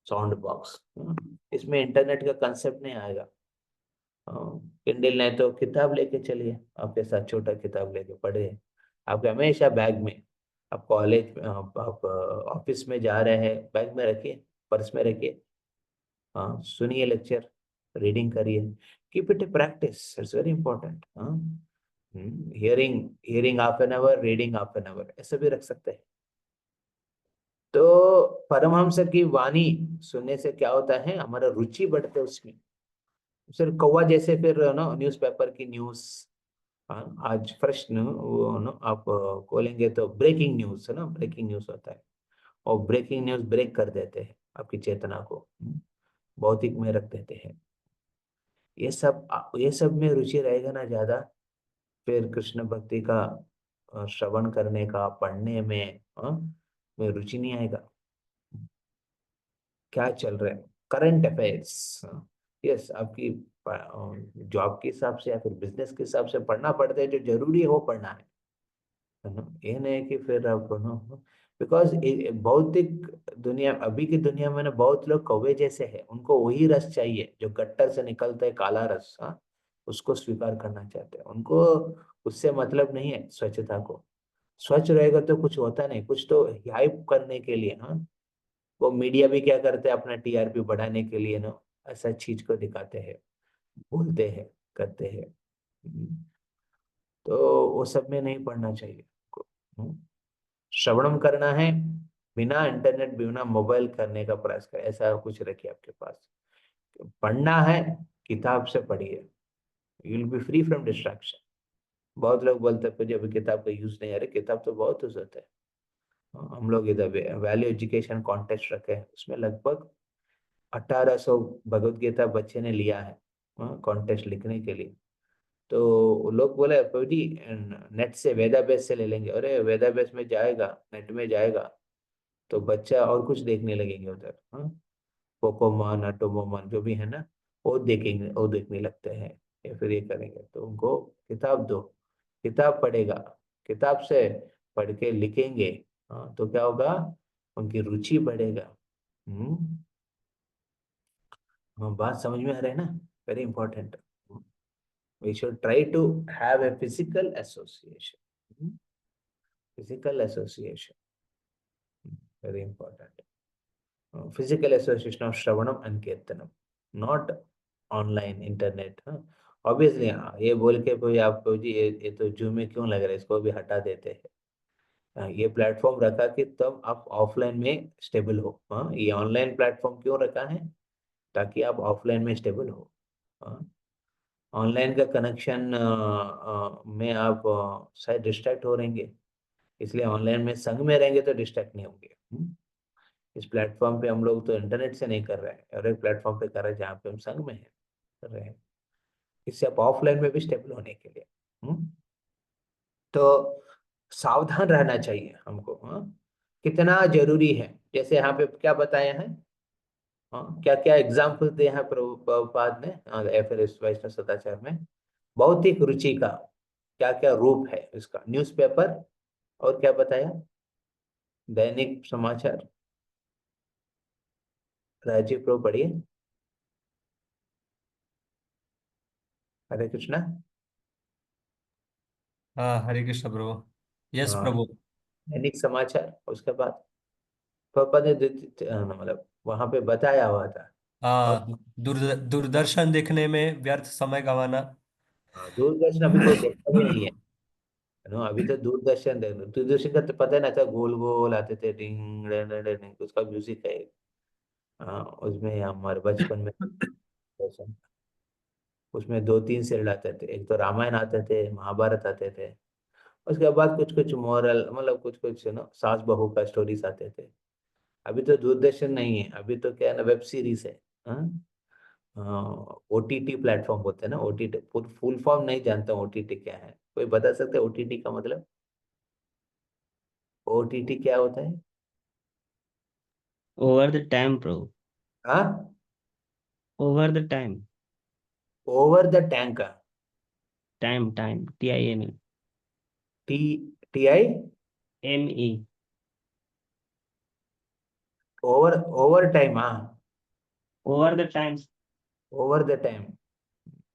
साउंड बॉक्स, इसमें इंटरनेट का कंसेप्ट नहीं आएगा। किंडल नहीं तो किताब लेके चलिए आपके साथ, छोटा किताब लेके पढ़िए। आपके हमेशा बैग में, आप कॉलेज आप ऑफिस में जा रहे हैं, बैग में रखिए, पर्स में रखिए। हाँ, सुनिए लेक्चर, रीडिंग करिए, keep it a practice, it's very important. Hearing half an hour, reading half an hour, ऐसे भी रख सकते हैं। तो परमहंस की वाणी सुनने से क्या होता है, हमारा रुचि बढ़ते है उसमें। सिर्फ कौवा जैसे फिर ना न्यूज़पेपर की न्यूज, आज फ्रेश वो ना आप खोलेंगे तो ब्रेकिंग न्यूज है ना, ब्रेकिंग न्यूज होता है, और ब्रेकिंग न्यूज ब्रेक कर देते हैं आपकी चेतना को, भौतिक में रख देते हैं। ये सब में रुचि रहेगा ना ज्यादा, फिर कृष्ण भक्ति का श्रवण करने का, पढ़ने में रुचि नहीं आएगा। क्या चल रहा है, करंट अफेयर्स, यस, आपकी जॉब के हिसाब से या फिर बिजनेस के हिसाब से पढ़ना पड़ता है, जो जरूरी है वो पढ़ना है ना। ये नहीं कि फिर आप ना, बिकॉज भौतिक दुनिया, अभी की दुनिया में ना बहुत लोग कौवे जैसे हैं, उनको वही रस चाहिए जो गट्टर से निकलता है, काला रस, उसको स्वीकार करना चाहते हैं। उनको उससे मतलब नहीं है स्वच्छता को। स्वच्छ रहेगा तो कुछ होता नहीं, कुछ तो हाइप करने के लिए, वो मीडिया भी क्या करते हैं, अपना टीआरपी बढ़ाने के लिए ना ऐसा चीज को दिखाते हैं, बोलते हैं, करते हैं। तो वो सब में नहीं पढ़ना चाहिए। श्रवणम करना है, बिना इंटरनेट, बिना मोबाइल करने का प्रयास करें, ऐसा कुछ रखिए आपके पास। पढ़ना है, किताब से पढ़िए, you will be free from distraction. बहुत लोग बोलते हैं मुझे अभी किताब का यूज नहीं, अरे किताब तो बहुत यूज होता है। हम लोग इधर वैल्यू एजुकेशन कॉन्टेस्ट रखे हैं, उसमें लगभग 1800 भगवत गीता बच्चे ने लिया है कॉन्टेस्ट लिखने के लिए। तो लोग बोले प्रभु जी नेट से, वेदाबेस से ले लेंगे। अरे वेदाबेस में जाएगा, नेट में जाएगा तो बच्चा और कुछ देखने लगेंगे उधर, पोकोमॉन, अटोमोमॉन जो भी है ना, वो देखेंगे, वो देखने लगते हैं, या फिर ये करेंगे। तो उनको किताब दो, किताब पढ़ेगा, किताब से पढ़ के लिखेंगे, तो क्या होगा, उनकी रुचि बढ़ेगा। हम्म बात समझ में आ रहा है ना, very important. We should try to have a physical association. Physical association, very important. Physical association of Shravanam and Kirtanam, not online internet. Obviously, ये बोल के कोई आपको जी ये तो जूम में क्यों लग रहा है, इसको भी हटा देते हैं। ये प्लेटफॉर्म रखा कि तब आप ऑफलाइन में स्टेबल हो। ये ऑनलाइन प्लेटफॉर्म क्यों रखा है, ताकि आप ऑफलाइन में स्टेबल हो। ऑनलाइन का कनेक्शन में आप शायद डिस्ट्रैक्ट हो रहेंगे, इसलिए ऑनलाइन में संग में रहेंगे तो डिस्ट्रैक्ट नहीं होंगे। इस प्लेटफॉर्म पे हम लोग तो इंटरनेट से नहीं कर रहे हैं, और एक प्लेटफॉर्म पे कर रहे हैं जहाँ पे हम संग में हैं, कर रहे हैं। इससे आप ऑफलाइन में भी स्टेबल होने के लिए तो सावधान रहना चाहिए हमको। कितना जरूरी है, जैसे यहाँ पे क्या बताया है, क्या क्या एग्जाम्पल दिए हैं प्रभुपाद ने, या फिर इस वैष्णव सदाचार में, भौतिक रुचि का क्या क्या रूप है इसका? न्यूज़पेपर, और क्या बताया? दैनिक समाचार। राजीव प्रभु पढ़िए। हरे कृष्णा। हाँ, हरे कृष्ण प्रभु। यस हाँ, प्रभु। दैनिक समाचार, उसके बाद पापा ने मतलब वहां पे बताया हुआ था। और हाँ, दूरदर्शन देखने में व्यर्थ समय गंवाना। हाँ, दूरदर्शन अभी कोई देखता भी नहीं है। नो, अभी तो दूरदर्शन देख लो। दूरदर्शन का तो पता नहीं था, गोल गोल आते थे, डिंग डिंग डिंग डिंग, उसका म्यूजिक है। हाँ, उसमें हमारे बचपन में उसमें दो तीन सीरियल आते थे, एक तो रामायण आते थे, महाभारत आते थे। उसके बाद कुछ कुछ मोरल, मतलब कुछ कुछ ना सास बहू का स्टोरीज आते थे। अभी तो दूरदर्शन नहीं है, अभी तो क्या है ना, वेब सीरीज है। ओटीटी प्लेटफॉर्म होते हैं ना, ओटीटी। फुल फॉर्म नहीं जानता हूँ ओटीटी क्या है, कोई बता सकते हैं ओटीटी का मतलब? ओटीटी क्या होता है? Over the time, bro. हाँ, Over the time. Over the tank का? Time. Time. T T I M-E. Over over time, हाँ। Over the times. Over the time,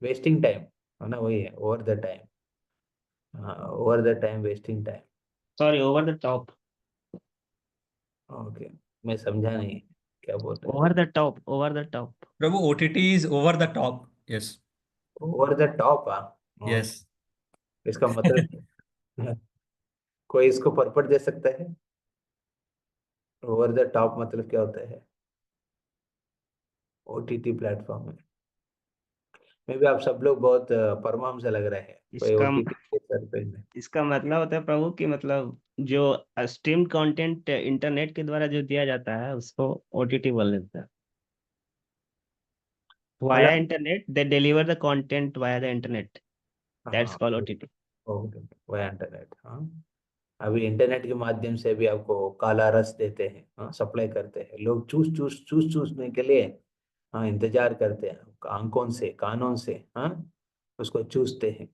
wasting time है ना, वही है ओवर द टाइम। हाँ, over the time, wasting time. Sorry, over the top. Okay, मैं समझा नहीं क्या बोल रहे हैं। Over the top. Over the top. Prabhu, OTT is over the top. Yes. Over the top, हाँ। यस। इसका मतलब कोई इसको परपट दे सकता है? ओवर द टॉप मतलब क्या होता है ओटीटी प्लेटफॉर्म में? मे भी आप सब लोग बहुत परमाम से लग रहे हैं, कोई इसका ओटीटी के सर पे में। इसका मतलब होता है प्रभु कि मतलब जो स्ट्रीम कंटेंट इंटरनेट के द्वारा जो दिया जाता है उसको ओटीटी बोल देता है। Via मतलब internet, they deliver the content via the internet. That's हाँ, called OTT. ओके, वह इंटरनेट, हाँ। अभी इंटरनेट के माध्यम से भी आपको काला रस देते हैं, हाँ, सप्लाई करते हैं लोग, चूसने के लिए। हाँ, इंतजार करते हैं, आंखों से कानों से, हाँ, उसको चूसते हैं।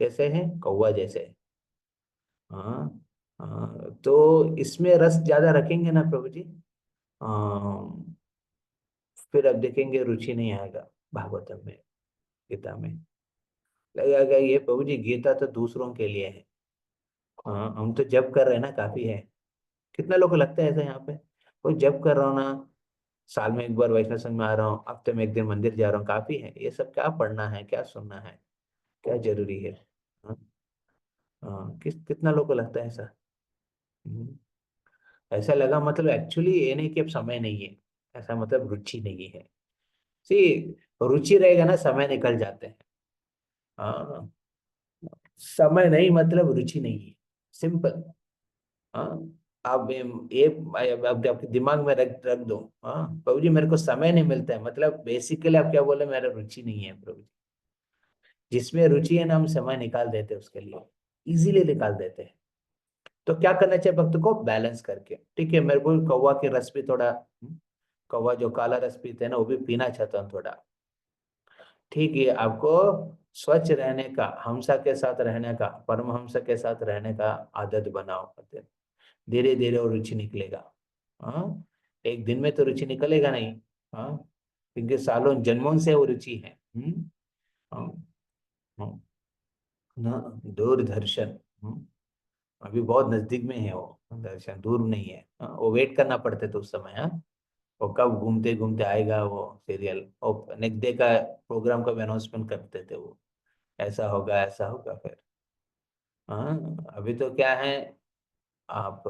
कैसे हैं? कौवा जैसे। हाँ। हाँ, तो इसमें रस ज्यादा रखेंगे ना प्रभु जी, हाँ, फिर अब देखेंगे रुचि नहीं आएगा भागवतम में, गीता में। लगेगा ये प्रभु जी गीता तो दूसरों के लिए है। हाँ, हम तो जप कर रहे हैं ना, काफी है। कितना लोग को लगता है ऐसा यहाँ पे? कोई जप कर रहा हूँ ना, साल में एक बार वैष्णव संघ में आ रहा हूँ, हफ्ते में एक दिन मंदिर जा रहा हूँ, काफी है। ये सब क्या पढ़ना है, क्या सुनना है, क्या जरूरी है? हाँ। हाँ, कितना लोग को लगता है ऐसा? हम्म, ऐसा लगा मतलब एक्चुअली ये नहीं कि अब समय नहीं है, ऐसा मतलब रुचि नहीं है। सी, रुचि रहेगा ना, समय निकल जाते हैं। हाँ, समय नहीं मतलब रुचि नहीं है, सिंपल। हाँ, आप ये अब आपके दिमाग में रख रख दो। हाँ प्रभु जी, मेरे को समय नहीं मिलता है, मतलब बेसिकली आप क्या बोले, मेरा रुचि नहीं है प्रभु जी। जिसमें रुचि है ना, हम समय निकाल देते हैं उसके लिए, इजीली निकाल देते हैं। तो क्या करना चाहिए भक्त को? बैलेंस करके, ठीक है, मेरे को कौवा के रस भी थोड़ा, कौवा जो काला रस पीते हैं ना, वो भी पीना चाहता हूँ थोड़ा। ठीक है, आपको स्वच्छ रहने का, हंसा के साथ रहने का, परमहंस के साथ रहने का आदत बनाओ। धीरे धीरे वो रुचि निकलेगा। हाँ, एक दिन में तो रुचि निकलेगा नहीं। हाँ, क्योंकि सालों जन्मों से वो रुचि है। हाँ, हाँ, ना, दूरदर्शन। अभी बहुत नजदीक में है वो दर्शन, दूर नहीं है। हाँ, वो वेट करना पड़ता था उस समय। हाँ, वो कब घूमते घूमते आएगा वो सीरियल, और नेक्स्ट डे का प्रोग्राम का अनाउंसमेंट करते थे वो, ऐसा होगा फिर। हाँ, अभी तो क्या है, आप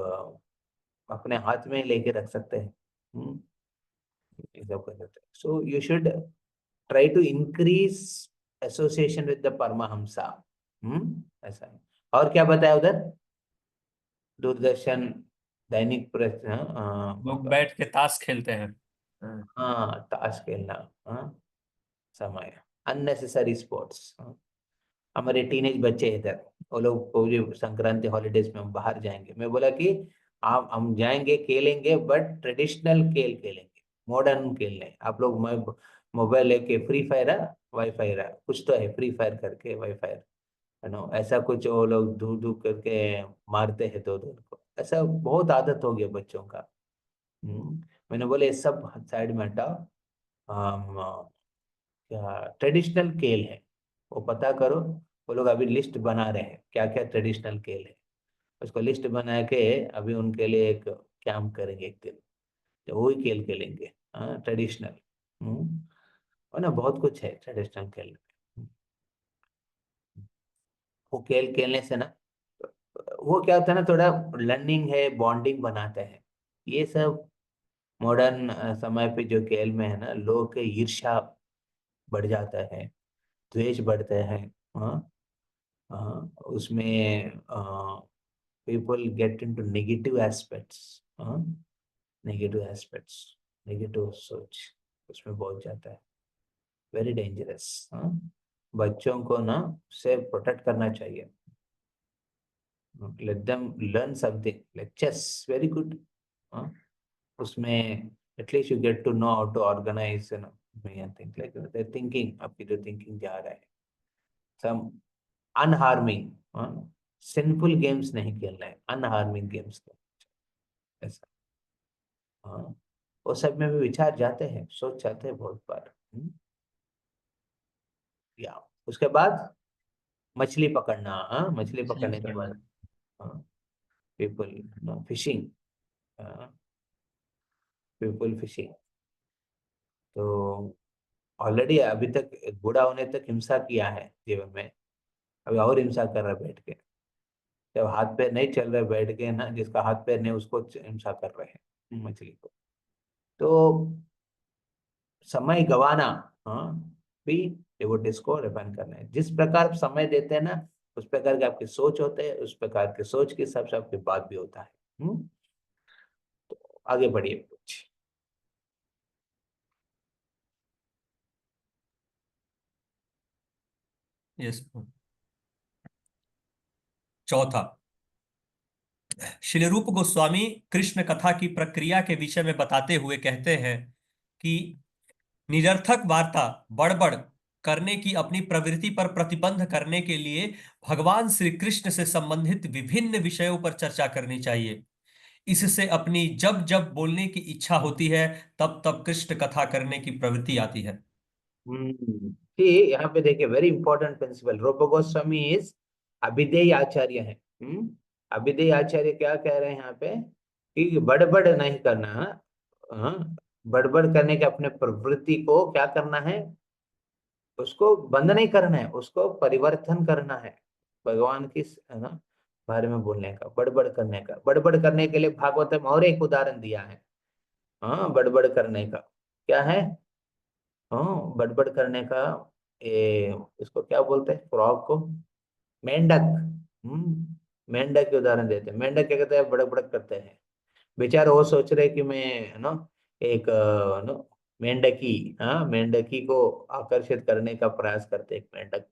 अपने हाथ में लेके रख सकते हैं। हम्म, ये सब कर सकते हैं। So you should try to increase association with the Paramahamsa. ऐसा है। और क्या बताया उधर? दूरदर्शन, दैनिक प्रश्न, लोग बैठ के ताश खेलते हैं। हाँ। हाँ, ताश खेलना, हाँ, समय, अननेसेसरी स्पोर्ट्स। हमारे टीनेज बच्चे इधर, वो लोग पूरी संक्रांति हॉलीडेज में हम बाहर जाएंगे, मैं बोला कि आप, हम जाएंगे खेलेंगे, बट ट्रेडिशनल खेल खेलेंगे, मॉडर्न खेल नहीं। आप लोग मोबाइल लेके फ्री फायर है, वाईफाई है, कुछ तो है फ्री फायर करके, वाईफाई, ऐसा कुछ वो लोग दूर दूर करके मारते हैं दो दो को, ऐसा बहुत आदत हो गया बच्चों का। मैंने बोले ये सब साइड में हटाओ, क्या ट्रेडिशनल खेल है वो पता करो। वो लोग अभी लिस्ट बना रहे हैं क्या क्या ट्रेडिशनल खेल है, उसको लिस्ट बना के अभी उनके लिए एक कैंप करेंगे एक दिन, तो वही खेल खेलेंगे। हाँ ट्रेडिशनल, और ना बहुत कुछ है ट्रेडिशनल खेल में। वो खेल खेलने से ना वो क्या होता है ना, थोड़ा लर्निंग है, बॉन्डिंग बनाते हैं। ये सब मॉडर्न समय पे जो खेल में है ना, लोग के ईर्ष्या बढ़ जाता है, द्वेष बढ़ते हैं। हाँ हाँ, उसमें people get into negative aspects. हाँ नेगेटिव एस्पेक्ट्स, नेगेटिव सोच उसमें बहुत जाता है, वेरी डेंजरस। हाँ बच्चों को ना से प्रोटेक्ट करना चाहिए। let them learn something like chess, very good। हाँ उसमें at least you get to know how to organize, many things like that। They're thinking, आपकी जो thinking जा रहा है, some unharming, हाँ sinful games नहीं खेलना है, unharming games ऐसा। हाँ वो सब में भी विचार जाते हैं, सोच जाते हैं बहुत बार। या उसके बाद मछली पकड़ना। हाँ मछली पकड़ने के बाद हाँ पीपल फिशिंग, पीपल फिशिंग। तो ऑलरेडी अभी तक बूढ़ा होने तक हिंसा किया है जीवन में, अभी और हिंसा कर रहा है बैठ के। जब हाथ पैर नहीं चल रहे बैठ के ना, जिसका हाथ पैर नहीं उसको हिंसा कर रहे हैं मछली को। तो समय गवाना, हाँ भी डिवोटीज को रिफाइन करना है। जिस प्रकार समय देते हैं ना, उस प्रकार की आपकी सोच होते हैं, उस प्रकार की सोच के हिसाब से आपकी बात भी होता है। तो आगे बढ़िए कुछ। यस। चौथा, श्री रूप गोस्वामी कृष्ण कथा की प्रक्रिया के विषय में बताते हुए कहते हैं कि निरर्थक वार्ता बड़बड़ करने की अपनी प्रवृत्ति पर प्रतिबंध करने के लिए भगवान श्री कृष्ण से संबंधित विभिन्न विषयों पर चर्चा करनी चाहिए। इससे अपनी जब जब बोलने की इच्छा होती है तब तब कृष्ण कथा करने की प्रवृत्ति आती है। यहाँ पे देखिए वेरी इंपॉर्टेंट प्रिंसिपल, रूप गोस्वामी इज अभिधेय आचार्य है। अभिधेय आचार्य क्या कह रहे हैं यहाँ पे कि बड़बड़ नहीं करना। हाँ बड़बड़ करने के अपने प्रवृत्ति को क्या करना है, उसको बंद नहीं करना है, उसको परिवर्तन करना है भगवान की है ना बारे में बोलने का, बड़बड़ करने का। बड़बड़ करने के लिए भागवत में और एक उदाहरण दिया है। हाँ बड़बड़ करने का क्या है, हाँ बड़बड़ करने का इसको क्या बोलते हैं, फ्रॉग को, मेंढक। मेंढक के उदाहरण देते हैं। मेंढक क्या कहते हैं, बड़बड़ करते हैं। बेचारे वो सोच रहे कि मैं नो एक नो मेंढकी, हाँ मेंढकी को आकर्षित करने का प्रयास करते एक मेंढक,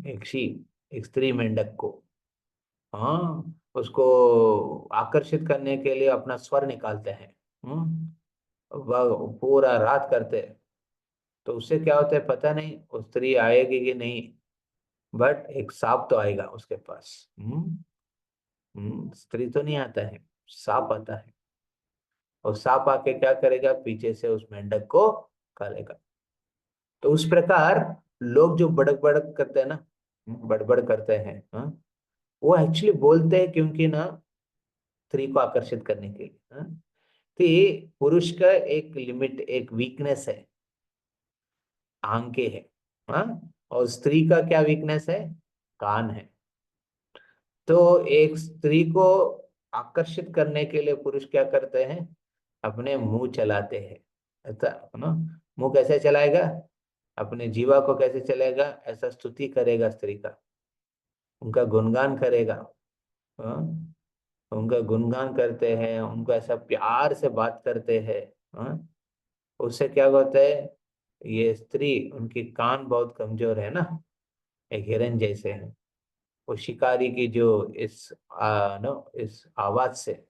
एक स्त्री मेंढक को, हाँ उसको आकर्षित करने के लिए अपना स्वर निकालते हैं। वह पूरा रात करते हैं। तो उससे क्या होता है पता नहीं, वो स्त्री आएगी कि नहीं, बट एक सांप तो आएगा उसके पास। स्त्री तो नहीं आता है, सांप आता है। और सांप आके क्या करेगा, पीछे से उस मेंढक को खा लेगा। तो उस प्रकार लोग जो बड़बड़ करते हैं ना, बड़बड़ करते हैं, हाँ वो एक्चुअली बोलते हैं क्योंकि ना स्त्री को आकर्षित करने के लिए। हाँ? कि पुरुष का एक लिमिट, एक वीकनेस है, आंखें है। हाँ और स्त्री का क्या वीकनेस है, कान है। तो एक स्त्री को आकर्षित करने के लिए पुरुष क्या करते हैं, अपने मुंह चलाते हैं। ऐसा है ना, मुंह कैसे चलाएगा, अपने जीवा को कैसे चलेगा, ऐसा स्तुति करेगा स्त्री का, उनका गुणगान करेगा। हाँ उनका गुणगान करते हैं, उनको ऐसा प्यार से बात करते हैं। हाँ उससे क्या होता है, ये स्त्री उनकी कान बहुत कमजोर है ना, एक हिरन जैसे है। वो शिकारी की जो इस नो इस आवाज से,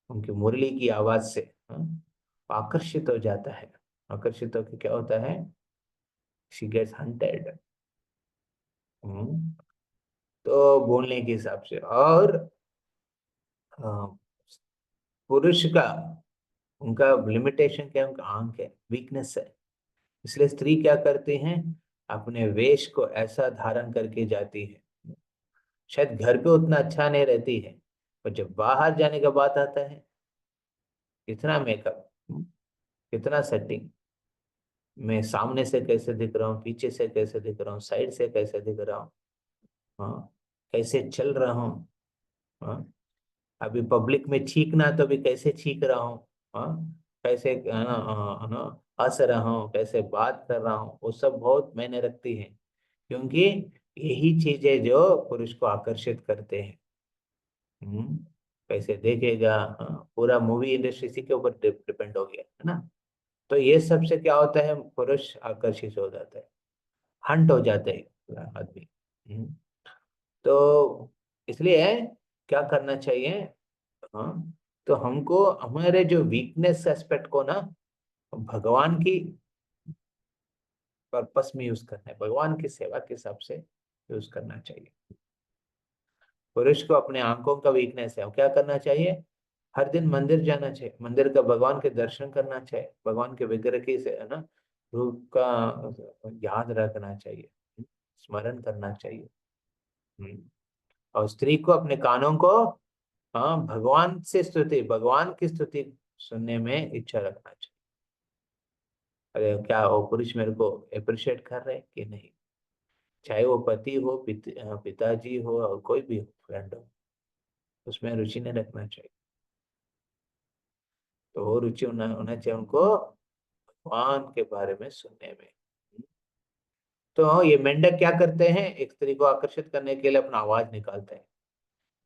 उनकी मुरली की आवाज से आकर्षित हो जाता है। आकर्षित होकर क्या होता है, शी गेट्स हंटेड। तो बोलने के हिसाब से, और पुरुष का, उनका लिमिटेशन क्या है, उनका आंख है, वीकनेस है। इसलिए स्त्री क्या करती हैं, अपने वेश को ऐसा धारण करके जाती है। शायद घर पे उतना अच्छा नहीं रहती है, पर जब बाहर जाने का बात आता है, कितना मेकअप, कितना सेटिंग, मैं सामने से कैसे दिख रहा हूँ, पीछे से कैसे दिख रहा हूँ, साइड से कैसे दिख रहा हूँ, हाँ, कैसे चल रहा हूँ, हाँ, अभी पब्लिक में छींकना तो अभी कैसे छींक रहा हूँ, हाँ, कैसे हंस रहा हूँ, कैसे बात कर रहा हूँ, वो सब बहुत मायने रखती है। क्योंकि यही चीजें जो पुरुष को आकर्षित करते हैं। कैसे देखेगा, हाँ, पूरा मूवी इंडस्ट्री इसी के ऊपर डिपेंड हो गया है ना। तो ये सबसे क्या होता है, पुरुष आकर्षित हो जाता है, हंट हो जाते हैं आदमी। तो इसलिए क्या करना चाहिए, हाँ, तो हमको हमारे जो वीकनेस एस्पेक्ट को ना भगवान की पर्पस में यूज करना है, भगवान की सेवा के हिसाब से यूज करना चाहिए। पुरुष को अपने आंखों का वीकनेस है, वो क्या करना चाहिए, हर दिन मंदिर जाना चाहिए, मंदिर का भगवान के दर्शन करना चाहिए, भगवान के विग्रह की से है ना रूप का याद रखना चाहिए, स्मरण करना चाहिए। और स्त्री को अपने कानों को, हाँ, भगवान से स्तुति, भगवान की स्तुति सुनने में इच्छा रखना चाहिए। अरे क्या वो पुरुष मेरे को अप्रिशिएट कर रहे हैं कि नहीं, चाहे वो पति हो, पिताजी हो, और कोई भी हो, फ्रेंड हो, उसमें रुचि नहीं रखना चाहिए। तो वो रुचि होना चाहिए उनको भगवान के बारे में सुनने में। तो ये मेंढक क्या करते हैं, एक स्त्री को आकर्षित करने के लिए अपना आवाज निकालते हैं।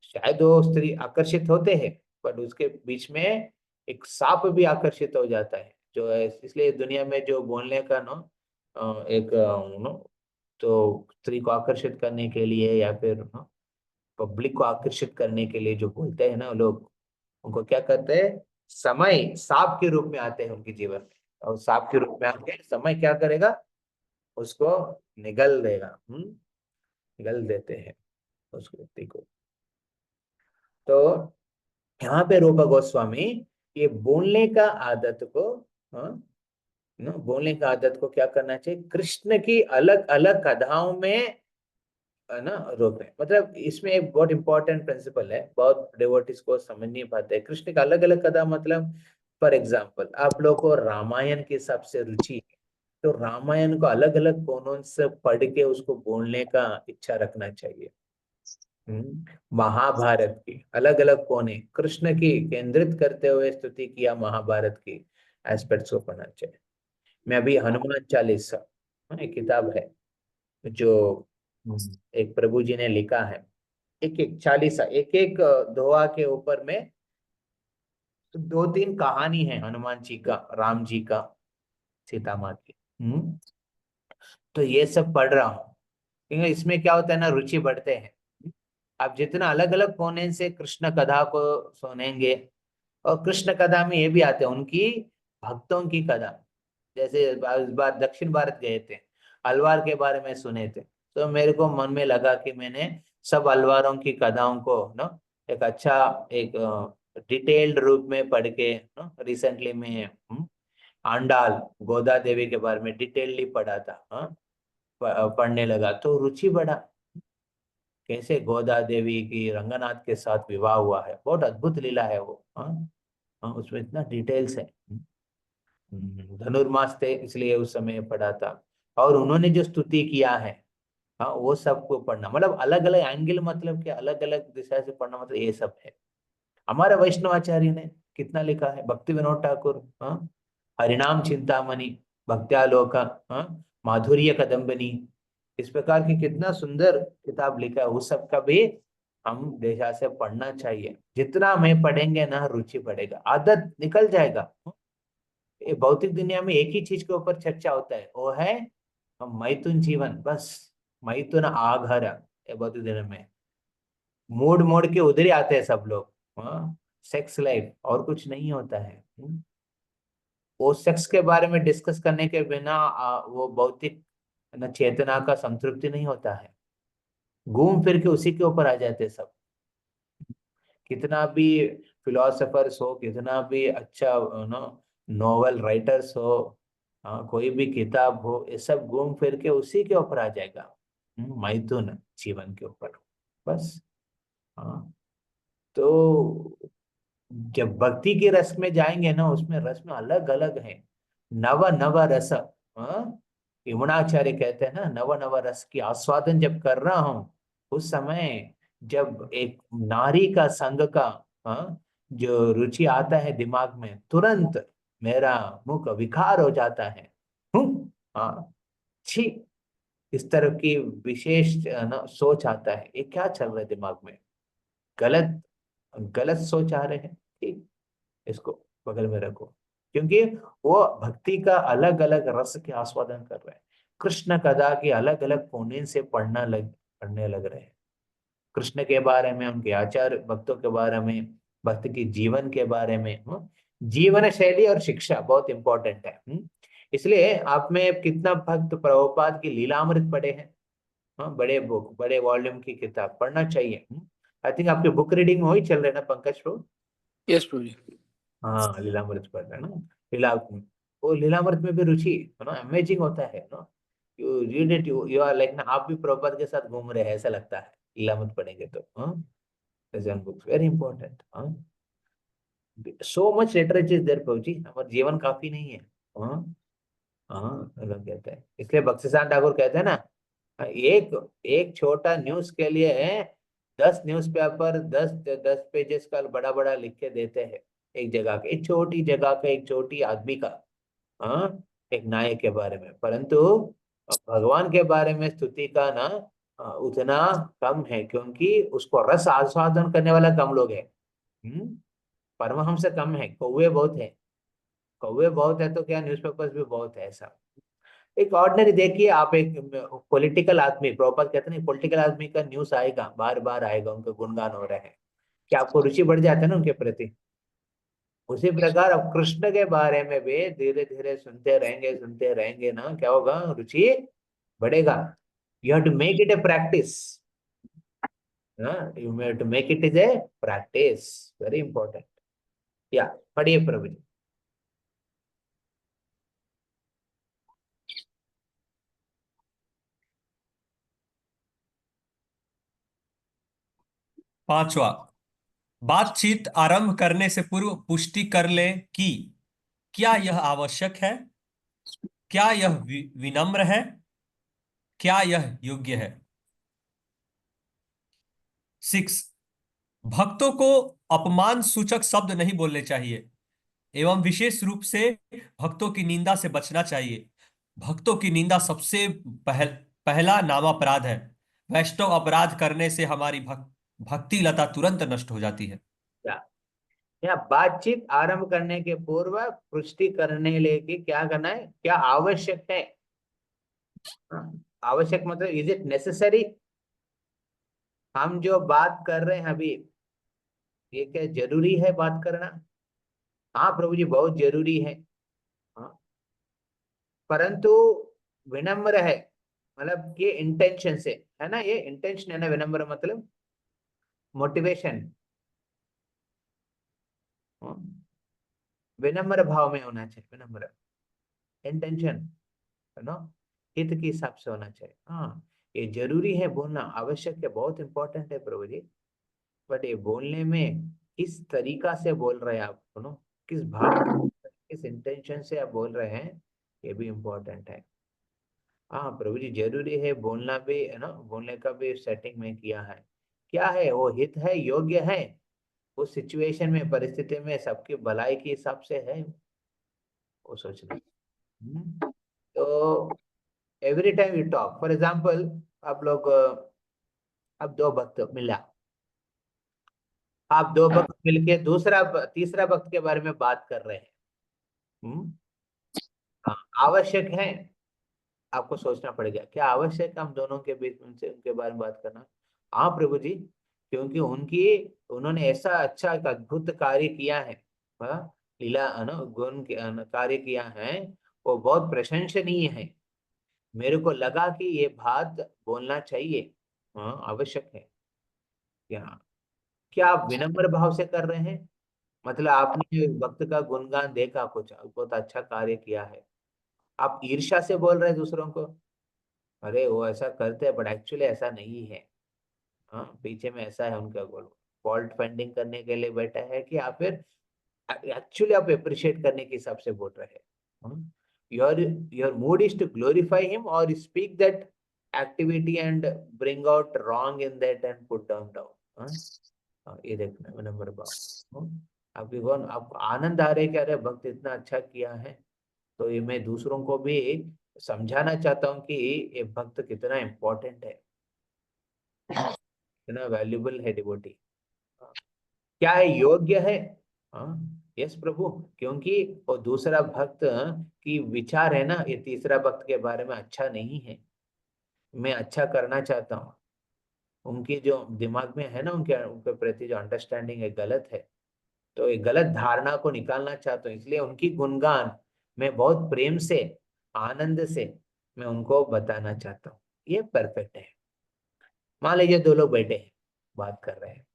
शायद वो स्त्री आकर्षित होते हैं, पर उसके बीच में एक सांप भी आकर्षित हो जाता है, जो है इसलिए दुनिया में जो बोलने का नो एक नो, तो स्त्री को आकर्षित करने के लिए या फिर पब्लिक को आकर्षित करने के लिए जो बोलते हैं ना लोग, उनको क्या करते हैं, समय सांप के रूप में आते हैं उनके जीवन में, और सांप के रूप में आके समय क्या करेगा, उसको निगल देगा, निगल देते हैं उस व्यक्ति को। तो यहाँ पे रूपा गोस्वामी ये बोलने का आदत को, हाँ, बोलने का आदत को क्या करना चाहिए, कृष्ण की अलग अलग कथाओं में है ना रोके। मतलब इसमें एक बहुत इंपॉर्टेंट प्रिंसिपल है, बहुत डिवोटीज को समझ नहीं पाते। कृष्ण का अलग अलग कथा मतलब, फॉर एग्जाम्पल आप लोग को रामायण के हिसाब से रुचि है, तो रामायण को अलग अलग कोनों से पढ़ के उसको बोलने का इच्छा रखना चाहिए। महाभारत की अलग अलग कोने कृष्ण की केंद्रित करते हुए स्तुति किया, महाभारत की एस्पेक्ट्स को पढ़ना चाहिए। मैं अभी हनुमान चालीसा, एक किताब है जो एक प्रभु जी ने लिखा है, एक एक चालीसा, एक एक दोहा के ऊपर में तो दो तीन कहानी है हनुमान जी का, राम जी का, सीता माँ की। तो ये सब पढ़ रहा हूँ, क्योंकि इसमें क्या होता है ना, रुचि बढ़ते हैं। आप जितना अलग अलग कोने से कृष्ण कथा को सुनेंगे, और कृष्ण कथा में ये भी आते हैं उनकी भक्तों की कथा। जैसे इस बार दक्षिण भारत गए थे, अलवार के बारे में सुने थे, तो मेरे को मन में लगा कि मैंने सब अलवारों की कथाओं को ना एक अच्छा एक डिटेल्ड रूप में पढ़ के रिसेंटली में आंडाल गोदा देवी के बारे में डिटेलली पढ़ा था, पढ़ने लगा तो रुचि बढ़ा। कैसे गोदा देवी की रंगनाथ के साथ विवाह हुआ है, बहुत अद्भुत लीला है वो, उसमें इतना डिटेल्स है। धनुर्मास थे इसलिए उस समय पढ़ा था, और उन्होंने जो स्तुति किया है, वो सबको पढ़ना, मतलब अलग अलग एंगल, मतलब कि अलग अलग दिशा से पढ़ना, मतलब ये सब है। हमारे वैष्णवाचार्य ने कितना लिखा है, भक्ति विनोद ठाकुर, हरिनाम चिंतामणि, भक्त्यालोक, माधुर्य कदम्बिनी, इस प्रकार की कितना सुंदर किताब लिखा है, उस सब का भी हम देशा से पढ़ना चाहिए। जितना हमें पढ़ेंगे ना रुचि बढ़ेगा, आदत निकल जाएगा। ये भौतिक दुनिया में एक ही चीज के ऊपर चर्चा होता है, वो है मैथुन जीवन, बस मैथुन आघर, ये भौतिक दुनिया में मोड़ मोड़ के उधर ही आते हैं सब लोग, सेक्स लाइफ और कुछ नहीं होता है। वो सेक्स के बारे में डिस्कस करने के बिना वो भौतिक चेतना का संतृप्ति नहीं होता है। घूम फिर के उसी के ऊपर आ जाते सब। कितना भी फिलोसफर्स हो, कितना भी अच्छा नॉवल राइटर्स हो, हाँ, कोई भी किताब हो, ये सब घूम फिर के उसी के ऊपर आ जाएगा, मैथुन जीवन के ऊपर, बस। हाँ, तो जब भक्ति के रस में जाएंगे ना, उसमें रस में अलग अलग है, नव नव रस। हाँ, यमुनाचार्य कहते हैं ना, नव नव रस की आस्वादन जब कर रहा हूं, उस समय जब एक नारी का संग का, हाँ, जो रुचि आता है दिमाग में, तुरंत मेरा मुख विकार हो जाता है। हाँ, छी, इस तरह की विशेष ना सोच आता है, ये क्या चल रहा है दिमाग में, गलत गलत सोच आ रहे हैं, ठीक, इसको बगल में रखो, क्योंकि वो भक्ति का अलग अलग रस के आस्वादन कर रहे हैं, कृष्ण कथा के अलग अलग कोने से पढ़ने लग रहे हैं, कृष्ण के बारे में, उनके आचार भक्तों के बारे में, भक्त के जीवन के बारे में। जीवन शैली और शिक्षा बहुत इंपॉर्टेंट है। इसलिए आप में कितना भक्त प्रभुपाद की लीलामृत पढ़े हैं? हाँ, बड़े बुक, बड़े वॉल्यूम की किताब पढ़ना चाहिए। आई थिंक आपके बुक रीडिंग में वही चल रहे हैं ना पंकज प्रभु? यस प्रभु जी। हाँ, लीलामृत पढ़ रहे हैं ना। लीला, वो लीलामृत में भी रुचि है ना, अमेजिंग होता है ना, you read it, you are like ना, आप भी प्रभुपाद के साथ घूम रहे हैं ऐसा लगता है लीलामृत पढ़ेंगे तो। हाँ, बुक्स वेरी इंपॉर्टेंट। हाँ, so much literature is there प्रभु जी, हमारा जीवन काफी नहीं है। हाँ, हाँ, ऐसा कहते हैं, इसलिए बख्शिसान ठाकुर कहते हैं ना, एक एक छोटा न्यूज के लिए 10 न्यूज़पेपर, 10 पेजेस का बड़ा बड़ा लिख के देते हैं, एक जगह के, एक छोटी जगह का, एक छोटी आदमी का, हाँ, एक नायक के बारे में, परंतु भगवान के बारे में स्तुति का ना उतना कम है, क्योंकि उसको रस आस्वादन करने वाला कम लोग है। परमहंस कम है, कौवे बहुत है, कौवे बहुत है तो क्या न्यूज़पेपर्स भी बहुत है, ऐसा। एक ऑर्डिनरी देखिए आप, एक पॉलिटिकल आदमी, प्रॉपर कहते हैं पॉलिटिकल आदमी का न्यूज आएगा, बार बार आएगा, उनके गुणगान हो रहे हैं, क्या आपको रुचि बढ़ जाता है ना उनके प्रति? उसी प्रकार अब कृष्ण के बारे में भी धीरे धीरे सुनते रहेंगे ना, क्या होगा, रुचि बढ़ेगा। You have to make it a practice, you have to make it is a practice, very important. या पढ़िए प्रभु जी। पांचवा, बातचीत आरंभ करने से पूर्व पुष्टि कर लें कि क्या यह आवश्यक है, क्या यह विनम्र है, क्या यह योग्य है। 6, भक्तों को अपमान सूचक शब्द नहीं बोलने चाहिए, एवं विशेष रूप से भक्तों की निंदा से बचना चाहिए। भक्तों की निंदा सबसे पहला नामापराध है। वैष्णव अपराध करने से हमारी भक्ति लता तुरंत नष्ट हो जाती है। या बातचीत आरंभ करने के पूर्व पुष्टि करने लेके क्या करना है, क्या आवश्यक है? आवश्यक मतलब इज इट नेसेसरी? हम जो बात कर रहे हैं अभी, ये क्या जरूरी है बात करना? हाँ प्रभु जी, बहुत जरूरी है। हाँ, परंतु विनम्र है, मतलब ये इंटेंशन से है ना, ये इंटेंशन है ना, विनम्र मतलब मोटिवेशन, विनम्र भाव में होना चाहिए, विनम्र इंटेंशन, है ना, हित के हिसाब से होना चाहिए। हाँ, ये जरूरी है बोलना, आवश्यक है, बहुत इंपॉर्टेंट है प्रभु जी, बट ये बोलने में किस तरीका से बोल रहे हैं आप, सुनो, किस भाव, किस इंटेंशन से आप बोल रहे हैं, ये भी इम्पोर्टेंट है। हाँ प्रभु जी, जरूरी है बोलना भी, है ना, बोलने का भी सेटिंग में किया है, क्या है वो, हित है, योग्य है, उस सिचुएशन में, परिस्थिति में सबकी भलाई के हिसाब से है, वो सोचना। तो every time you talk, for example, आप लोग अब दो भक्त मिला, आप दो भक्त मिलके तीसरा भक्त के बारे में बात कर रहे हैं। हम्म, हाँ, आवश्यक है, आपको सोचना पड़ेगा क्या आवश्यक है हम दोनों के बीच में उनसे, उनके बारे में बात करना? हाँ प्रभु जी, क्योंकि उन्होंने ऐसा अच्छा एक अद्भुत कार्य किया है, हाँ, लीला, है ना, गुण कार्य किया है, वो बहुत प्रशंसनीय है, मेरे को लगा कि ये बात बोलना चाहिए, हाँ आवश्यक है। क्या क्या आप विनम्र भाव से कर रहे हैं? मतलब आपने वक्त का गुणगान देखा, कुछ बहुत अच्छा कार्य किया है, आप ईर्ष्या से बोल रहे हैं दूसरों को, अरे वो ऐसा करते हैं बट एक्चुअली ऐसा नहीं है। हाँ पीछे में ऐसा है उनका गोल, फॉल्ट फाइंडिंग करने के लिए बैठा है कि आप फिर एक्चुअली आप अप्रिशिएट करने के हिसाब से बोल रहे हैं। Your your mood is to glorify him और speak that activity and bring out wrong in that and put down down. ये देखना नंबर भाव। आपकी कौन आपको आनंद आ रहा है कि अरे भक्त इतना अच्छा किया है, तो ये मैं दूसरों को भी समझाना चाहता हूँ कि ये भक्त कितना इम्पोर्टेंट है, कितना वैल्यूबल है डिवोटी, क्या है योग्य है। हाँ यस प्रभु, क्योंकि वो दूसरा भक्त की विचार है ना, ये तीसरा भक्त के बारे में अच्छा नहीं है, मैं अच्छा करना चाहता हूँ, उनकी जो दिमाग में है ना, उनके उनके प्रति जो अंडरस्टैंडिंग है गलत है, तो ये गलत धारणा को निकालना चाहता हूँ, इसलिए उनकी गुणगान मैं बहुत प्रेम से आनंद से मैं उनको बताना चाहता हूँ। ये परफेक्ट है। मान लीजिए दो लोग बैठे हैं, बात कर रहे हैं,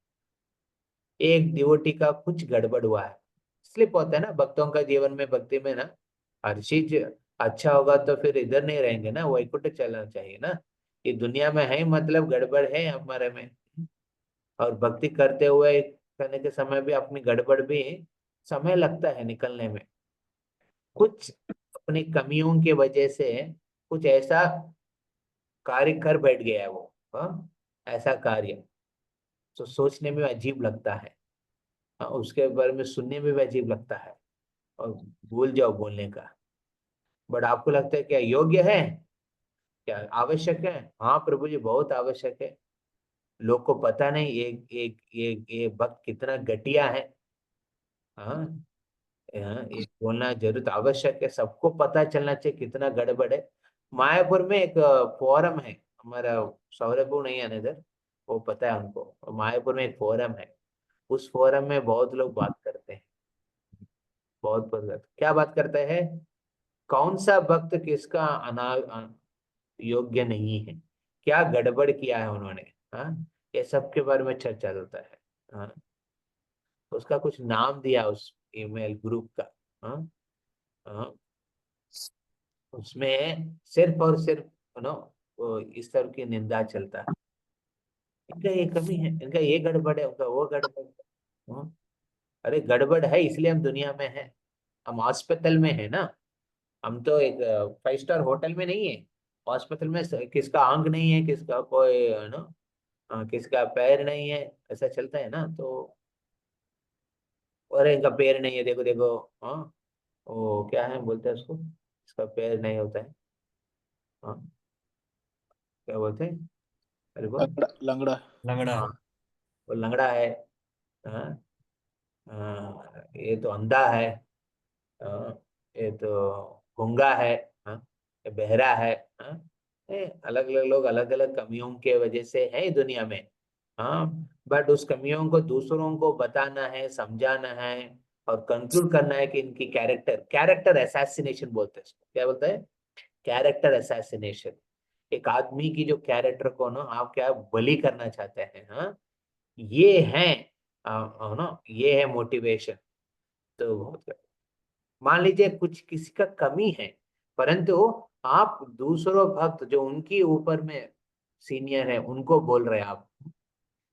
एक डिवोटी का कुछ गड़बड़ हुआ है, स्लिप होता है ना भक्तों का जीवन में, भक्ति में ना हर चीज अच्छा होगा तो फिर इधर नहीं रहेंगे ना, वैकुंठ चलना चाहिए ना, ये दुनिया में है मतलब गड़बड़ है हमारे में। और भक्ति करते हुए करने के समय भी अपनी गड़बड़ भी समय लगता है निकलने में, कुछ अपनी कमियों की वजह से कुछ ऐसा कार्य कर बैठ गया है वो, ऐसा कार्य तो सोचने में अजीब लगता है, उसके बारे में सुनने में भी अजीब लगता है, और भूल जाओ बोलने का। बट आपको लगता है क्या योग्य है, क्या आवश्यक है? हाँ प्रभु जी बहुत आवश्यक है। लोग को पता नहीं ये भक्त कितना घटिया है। हाँ ये बोलना जरूर तो आवश्यक है, सबको पता चलना चाहिए कितना गड़बड़ है। मायापुर में एक फोरम है हमारा, सौरभ को नहीं आने इधर, वो पता है उनको, मायापुर में एक फोरम है, उस फोरम में बहुत लोग बात करते हैं, बहुत क्या बात करते हैं, कौन सा भक्त किसका योग्य नहीं है, क्या गड़बड़ किया है उन्होंने। हाँ ये सब के बारे में चर्चा होता है। हाँ उसका कुछ नाम दिया उस ईमेल ग्रुप का। हाँ हाँ उसमें सिर्फ और सिर्फ नो इस तरह की निंदा चलता है, इनका ये कमी है, इनका ये गड़बड़ है, उनका वो गड़बड़ है। हाँ, अरे गड़बड़ है इसलिए हम दुनिया में है, हम हॉस्पिटल में है ना, हम तो एक 5 स्टार होटल में नहीं है, हॉस्पिटल में किसका आंख नहीं है, किसका कोई नो किसका पैर नहीं है, ऐसा चलता है ना। तो अरे इनका पैर नहीं है, देखो देखो। हाँ वो क्या है बोलते हैं उसको, इसका पैर नहीं होता है। हाँ क्या बोलते हैं, अरे वो लंगड़ा लंगड़ा। लंगड़ा हाँ है। वो लंगड़ा है। हाँ ये तो अंधा है। ये तो गूंगा है। हाँ ये बहरा है। हाँ अलग अलग लोग अलग अलग कमियों के वजह से है दुनिया में। हाँ बट उस कमियों को दूसरों को बताना है, समझाना है, और कंक्लूड करना है कि इनकी कैरेक्टर कैरेक्टर असैसिनेशन बोलते हैं इसको, क्या बोलते हैं, कैरेक्टर असैसिनेशन। एक आदमी की जो कैरेक्टर को ना आप क्या बलि करना चाहते हैं। हाँ ये है ना, ये है मोटिवेशन। तो मान लीजिए कुछ किसी का कमी है, परंतु आप दूसरों भक्त जो उनकी ऊपर में सीनियर है उनको बोल रहे हैं आप।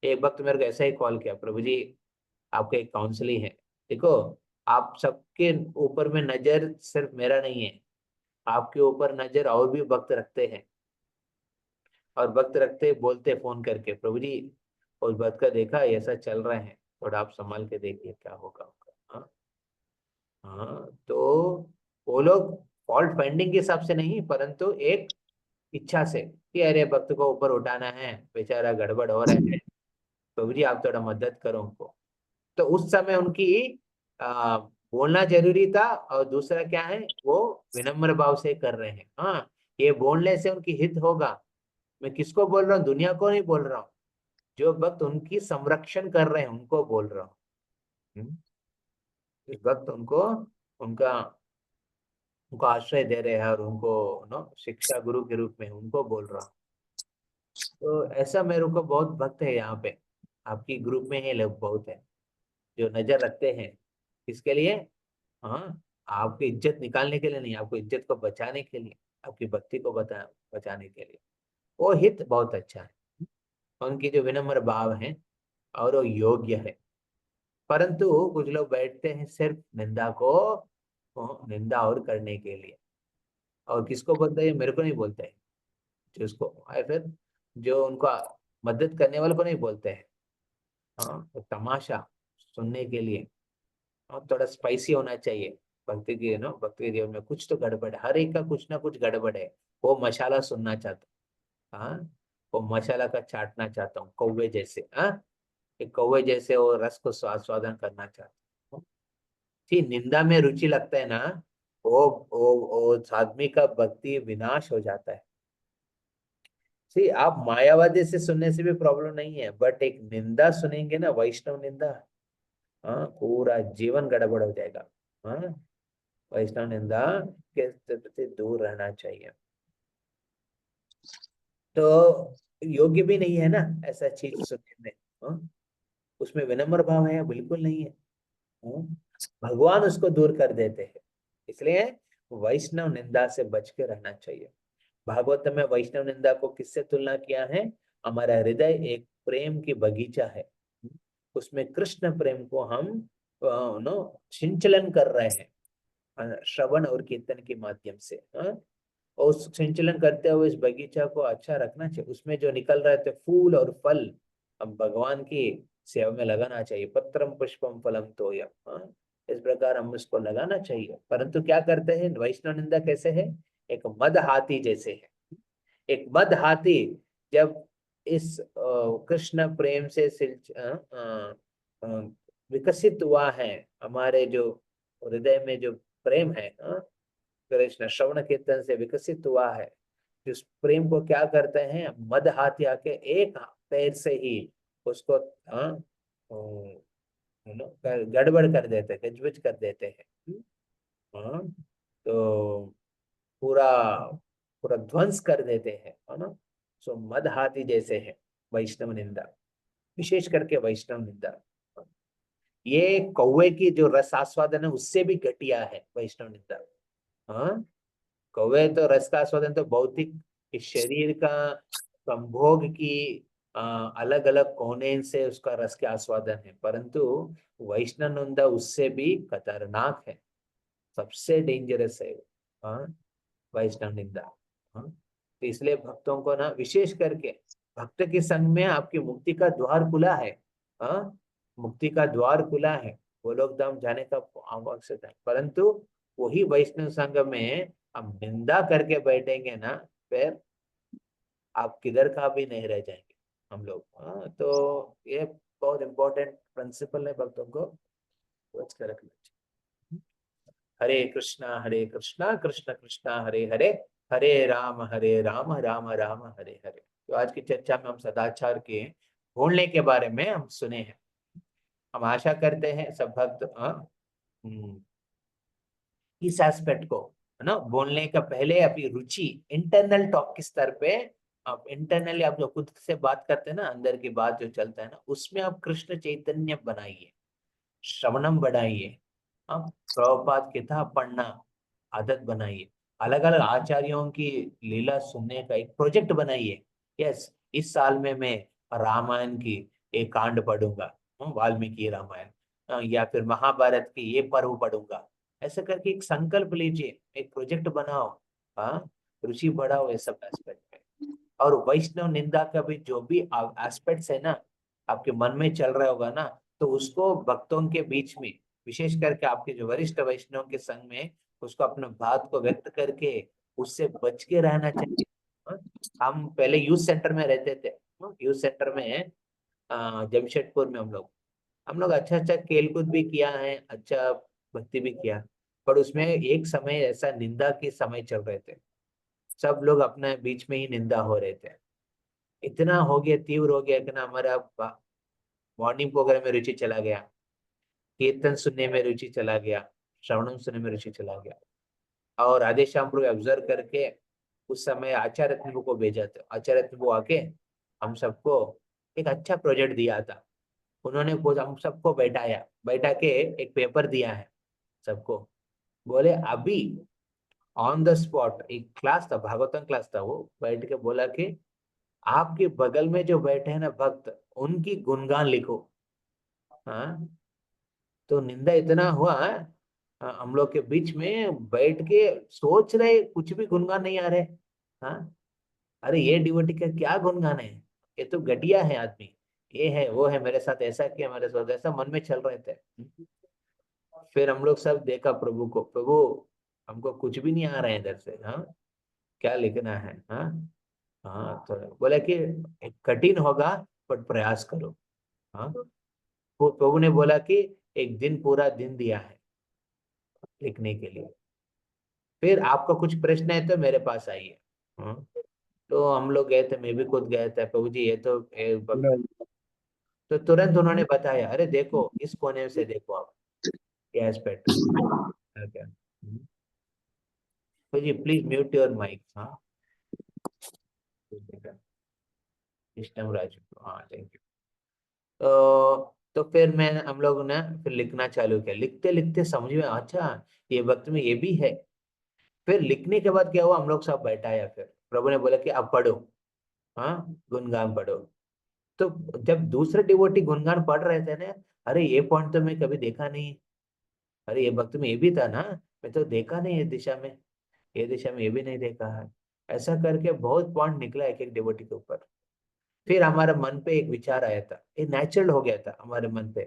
एक वक्त मेरे को ऐसा ही कॉल किया, प्रभु जी आपका एक काउंसलिंग है, देखो आप सबके ऊपर में नजर सिर्फ मेरा नहीं है, आपके ऊपर नजर और भी भक्त रखते हैं, और भक्त रखते बोलते फोन करके, प्रभु जी उस भक्त का देखा ऐसा चल रहे हैं, थोड़ा आप संभाल के देखिए क्या होगा उनका। हाँ हाँ तो वो लोग फॉल्ट फाइंडिंग के हिसाब से नहीं, परंतु एक इच्छा से कि अरे भक्त को ऊपर उठाना है, बेचारा गड़बड़ हो रहा है, प्रभु जी आप थोड़ा मदद करो उनको। तो उस समय उनकी बोलना जरूरी था, और दूसरा क्या है वो विनम्र भाव से कर रहे हैं। हाँ ये बोलने से उनकी हित होगा, मैं किसको बोल रहा हूँ, दुनिया को नहीं बोल रहा हूँ, जो भक्त उनकी संरक्षण कर रहे हैं उनको बोल रहा हूँ। इस वक्त उनको उनका आश्रय दे रहे हैं, और उनको नो शिक्षा गुरु के रूप में उनको बोल रहा हूँ। तो ऐसा मेरे को बहुत भक्त है यहाँ पे, आपकी ग्रुप में है लोग बहुत है जो नजर रखते हैं। किसके लिए? हाँ, आपकी इज्जत निकालने के लिए नहीं, आपको इज्जत को बचाने के लिए, आपकी भक्ति को बचाने के लिए। वो हित बहुत अच्छा है, उनकी जो विनम्र भाव है और वो योग्य है। परंतु कुछ लोग बैठते हैं सिर्फ निंदा को, निंदा और करने के लिए। और किसको बोलते हैं? मेरे को नहीं बोलते हैं, जो उसको या फिर जो उनका मदद करने वाले को नहीं बोलते हैं। हाँ, तो तमाशा सुनने के लिए। और थोड़ा स्पाइसी होना चाहिए भक्ति की, नो भक्ति के जीवन में कुछ तो गड़बड़ है, हर एक का कुछ ना कुछ गड़बड़ है। वो मसाला सुनना चाहता हूँ, हाँ, वो मसाला का चाटना चाहता हूँ कौवे जैसे, हाँ, एक कौवे जैसे वो रस को स्वादन करना चाहता हूँ। ठीक, निंदा में रुचि लगता है ना, वो आदमी का भक्ति विनाश हो जाता है। सी, आप मायावादी से सुनने से भी प्रॉब्लम नहीं है, बट एक निंदा सुनेंगे ना, वैष्णव निंदा, हाँ, पूरा जीवन गड़बड़ हो जाएगा। हाँ, वैष्णव निंदा के प्रति दूर रहना चाहिए। तो योग्य भी नहीं है ना ऐसा चीज सुनने में। हाँ? उसमें विनम्र भाव है? बिल्कुल नहीं है। हाँ? भगवान उसको दूर कर देते हैं। इसलिए वैष्णव निंदा से बच के रहना चाहिए। भागवत में वैष्णव निंदा को किससे तुलना किया है? हमारा हृदय एक प्रेम की बगीचा है, उसमें कृष्ण प्रेम को हम नो सिंचलन कर रहे हैं श्रवण और कीर्तन के माध्यम से। हाँ? और उस संचलन करते हुए इस बगीचा को अच्छा रखना चाहिए, उसमें जो निकल रहे थे फूल और फल हम भगवान की सेवा में लगाना चाहिए। पत्रम पुष्पम फलम तोयम, हाँ, इस प्रकार हम उसको लगाना चाहिए। परंतु क्या करते हैं? वैष्णव निंदा कैसे है? एक मद हाथी जैसे है। एक मद हाथी जब इस कृष्ण प्रेम से विकसित हुआ है, हमारे जो हृदय में जो प्रेम है, कृष्ण श्रवण कीर्तन से विकसित हुआ है, जिस प्रेम को क्या करते हैं? मद हाथी आके एक पैर से ही उसको गड़बड़ कर देते हैं, गजबज कर देते हैं। हाँ, तो पूरा पूरा ध्वंस कर देते हैं, है ना। सो मद हाथी जैसे है वैष्णव निंदा, विशेष करके वैष्णव निंदा। ये कौवे की जो रस आस्वादन है उससे भी घटिया है वैष्णव निंदा। हाँ, कौवे तो रस का आस्वादन तो भौतिक इस शरीर का संभोग की अलग अलग कोने से उसका रस के आस्वादन है, परंतु वैष्णव निंदा उससे भी खतरनाक है, सबसे डेंजरस है। हाँ, वैष्णव निंदा। हाँ, तो इसलिए भक्तों को ना, विशेष करके भक्त के संग में आपकी मुक्ति का द्वार खुला है। हाँ, मुक्ति का द्वार खुला है, वो लोग धाम जाने का आवश्यक है। परंतु वही वैष्णव संघ में हम निंदा करके बैठेंगे ना, फिर आप किधर का भी नहीं रह जाएंगे हम लोग। हाँ, तो ये बहुत इंपॉर्टेंट प्रिंसिपल है, भक्तों को सोच कर रखना चाहिए। हरे कृष्णा कृष्ण कृष्णा हरे हरे, हरे राम राम राम हरे हरे। तो आज की चर्चा में हम सदाचार के बोलने के बारे में हम सुने हैं। हम आशा करते हैं सब भक्त इस एस्पेक्ट को, है ना, बोलने का पहले अपनी रुचि इंटरनल टॉक के स्तर पे, आप इंटरनली आप जो खुद से बात करते हैं ना, अंदर की बात जो चलता है ना, उसमें आप कृष्ण चैतन्य बनाइए, श्रवणम बढ़ाइए, आप प्रभुपाद किताब पढ़ना आदत बनाइए, अलग अलग आचार्यों की लीला सुनने का एक प्रोजेक्ट बनाइए। यस, इस साल में मैं रामायण की एक कांड पढ़ूंगा, वाल्मीकि रामायण, या फिर महाभारत की ये पर्व पढ़ूंगा। ऐसा करके एक संकल्प लीजिए, एक प्रोजेक्ट बनाओ। हाँ, रुचि बढ़ाओ ये सब एस्पेक्ट में। और वैष्णव निंदा का भी जो भी एस्पेक्ट्स है ना, आपके मन में चल रहा होगा ना, तो उसको भक्तों के बीच में, विशेष करके आपके जो वरिष्ठ वैष्णव के संग में, उसको अपने बात को व्यक्त करके उससे बच के रहना चाहिए। हाँ? हम पहले यूथ सेंटर में रहते थे, यूथ सेंटर में जमशेदपुर में हम लोग अच्छा अच्छा खेलकूद भी किया है, अच्छा भक्ति भी किया, पर उसमें एक समय ऐसा निंदा के समय चल रहे थे, सब लोग अपने बीच में ही निंदा हो रहे थे। इतना हो गया, तीव्र हो गया कि ना हमारा मॉर्निंग प्रोग्राम में रुचि चला गया, कीर्तन सुनने में रुचि चला गया, श्रवणम सुनने में रुचि चला गया। और राधे श्याम प्रभु ऑब्जर्व करके उस समय आचार्य प्रभु को भेजा था, आचार्य प्रभु आके हम सबको एक अच्छा प्रोजेक्ट दिया था। उन्होंने हम सबको बैठा के एक पेपर दिया है सबको। बोले अभी ऑन द स्पॉट, एक क्लास था, भागवतम क्लास था, वो बैठ के बोला कि आपके बगल में जो बैठे हैं ना भक्त, उनकी गुणगान लिखो। हाँ, तो निंदा इतना हुआ, हम लोग के बीच में बैठ के सोच रहे, कुछ भी गुणगान नहीं आ रहे। हाँ, अरे ये डिवोटी का क्या गुणगान है, ये तो घटिया है आदमी, ये है वो है, मेरे साथ ऐसा किया, मेरे साथ ऐसा, मन में चल रहे थे। फिर हम लोग सब देखा प्रभु को, प्रभु हमको कुछ भी नहीं आ रहा है इधर से, हाँ क्या लिखना है। हाँ, हाँ, तो बोला कि कठिन होगा पर प्रयास करो। हाँ, वो प्रभु ने बोला कि एक दिन, पूरा दिन दिया है लिखने के लिए, फिर आपका कुछ प्रश्न है तो मेरे पास आइए। हाँ, तो हम लोग गए थे, मैं भी खुद गए थे, प्रभु जी ये तो तो तुरंत उन्होंने बताया, अरे देखो इस कोने से देखो आप, ये एस्पेक्ट क्या। तो जी प्लीज म्यूट योर माइक। हाँ, कृष्णम राजू, हाँ थैंक यू। तो फिर हम लोग ने फिर लिखना चालू किया, लिखते लिखते समझ में, अच्छा ये वक्त में ये भी है। फिर लिखने के बाद क्या हुआ, हम लोग सब बैठाया, फिर प्रभु ने बोला कि अब पढ़ो। हाँ, गुणगान पढ़ो। तो जब दूसरे डिवोटी गुणगान पढ़ रहे थे ना, अरे ये पॉइंट तो मैं कभी देखा नहीं, अरे ये वक्त में ये भी था ना, मैं तो देखा नहीं, ये दिशा में, ये दिशा में ये भी नहीं देखा है। ऐसा करके बहुत पॉइंट निकला एक एक डिवोटी के ऊपर। फिर हमारे मन पे एक विचार आया था, ये नेचुरल हो गया था हमारे मन पे,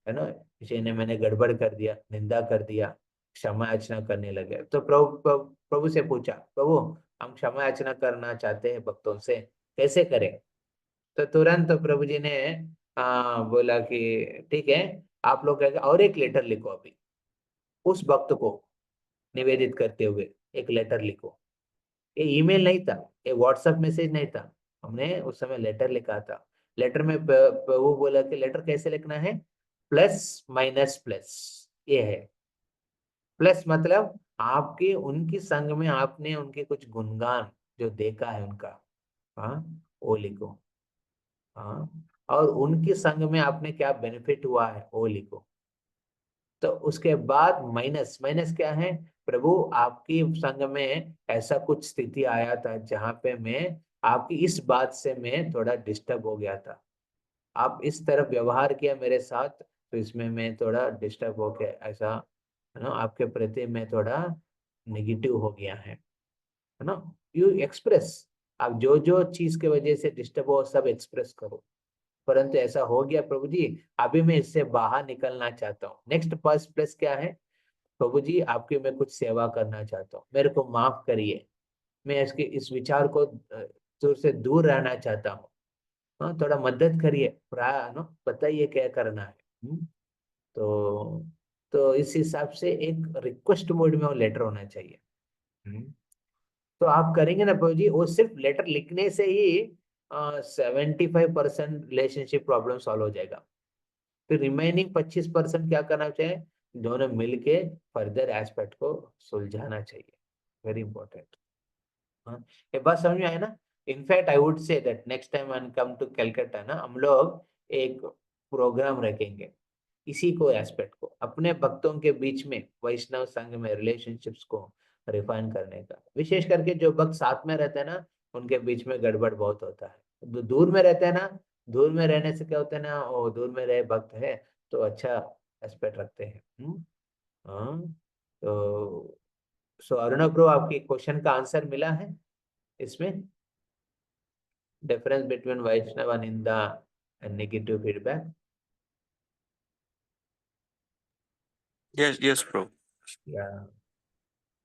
है ना, किसी ने, मैंने गड़बड़ कर दिया, निंदा कर दिया, क्षमा याचना करने लगे। तो प्रभु से पूछा, प्रभु हम क्षमा याचना करना चाहते हैं भक्तों से, कैसे करें। तो तुरंत तो प्रभु जी ने बोला कि ठीक है, आप लोग और एक लेटर लिखो, अभी उस भक्त को निवेदित करते हुए एक लेटर लिखो। ये ईमेल नहीं था, ये व्हाट्सएप मैसेज नहीं था, हमने उस समय लेटर लिखा था। लेटर में वो बोला कि लेटर कैसे लिखना है, प्लस माइनस प्लस, ये है। प्लस मतलब आपके उनकी संग में आपने उनके कुछ गुणगान जो देखा है उनका, हाँ वो लिखो। हाँ, और उनकी संग में आपने क्या बेनिफिट हुआ है वो लिखो। तो उसके बाद माइनस, माइनस क्या है, प्रभु आपकी संग में ऐसा कुछ स्थिति आया था जहां पे मैं आपकी इस बात से मैं थोड़ा डिस्टर्ब हो गया था, आप इस तरफ व्यवहार किया मेरे साथ, तो इसमें मैं थोड़ा डिस्टर्ब हो गया, ऐसा है ना, आपके प्रति मैं थोड़ा नेगेटिव हो गया है ना। यू एक्सप्रेस, आप जो जो चीज के वजह से डिस्टर्ब हो सब एक्सप्रेस करो। परंतु ऐसा हो गया प्रभु जी, अभी मैं इससे बाहर निकलना चाहता हूँ। नेक्स्ट फर्स्ट प्लस क्या है, प्रभु जी आपकी मैं कुछ सेवा करना चाहता हूँ, मेरे को माफ करिए, मैं इसके इस विचार को दूर से दूर रहना चाहता हूँ। हाँ, थोड़ा मदद करिए, बताइए क्या करना है। तो इस हिसाब से एक रिक्वेस्ट मोड में वो लेटर होना चाहिए। तो आप करेंगे ना प्रभु जी, वो सिर्फ लेटर लिखने से ही 75% रिलेशनशिप प्रॉब्लम सॉल्व हो जाएगा। फिर रिमेनिंग 25% क्या करना चाहिए, दोनों मिलके फर्दर एस्पेक्ट को सुलझाना चाहिए। Very important. हाँ, ये बात समझ में आया ना। In fact I would say that next time I come to Calcutta ना, हम लोग एक प्रोग्राम रखेंगे, इसी को एस्पेक्ट को अपने भक्तों के बीच में वैष्णव संघ में रिलेशनशिप्स को रिफाइन करने का। विशेष करके जो भक्त साथ में रहते हैं ना, उनके बीच में गड़बड़ बहुत होता है। दूर में रहते हैं ना, दूर में रहने से क्या होता है ना, वो दूर में रहे भक्त है तो अच्छा एस्पेक्ट रखते हैं। हाँ, तो अर्णव ब्रो, आपकी क्वेश्चन का आंसर मिला है इसमें, डिफरेंस बिटवीन वैष्णव निंदा and negative feedback. Yes, bro. या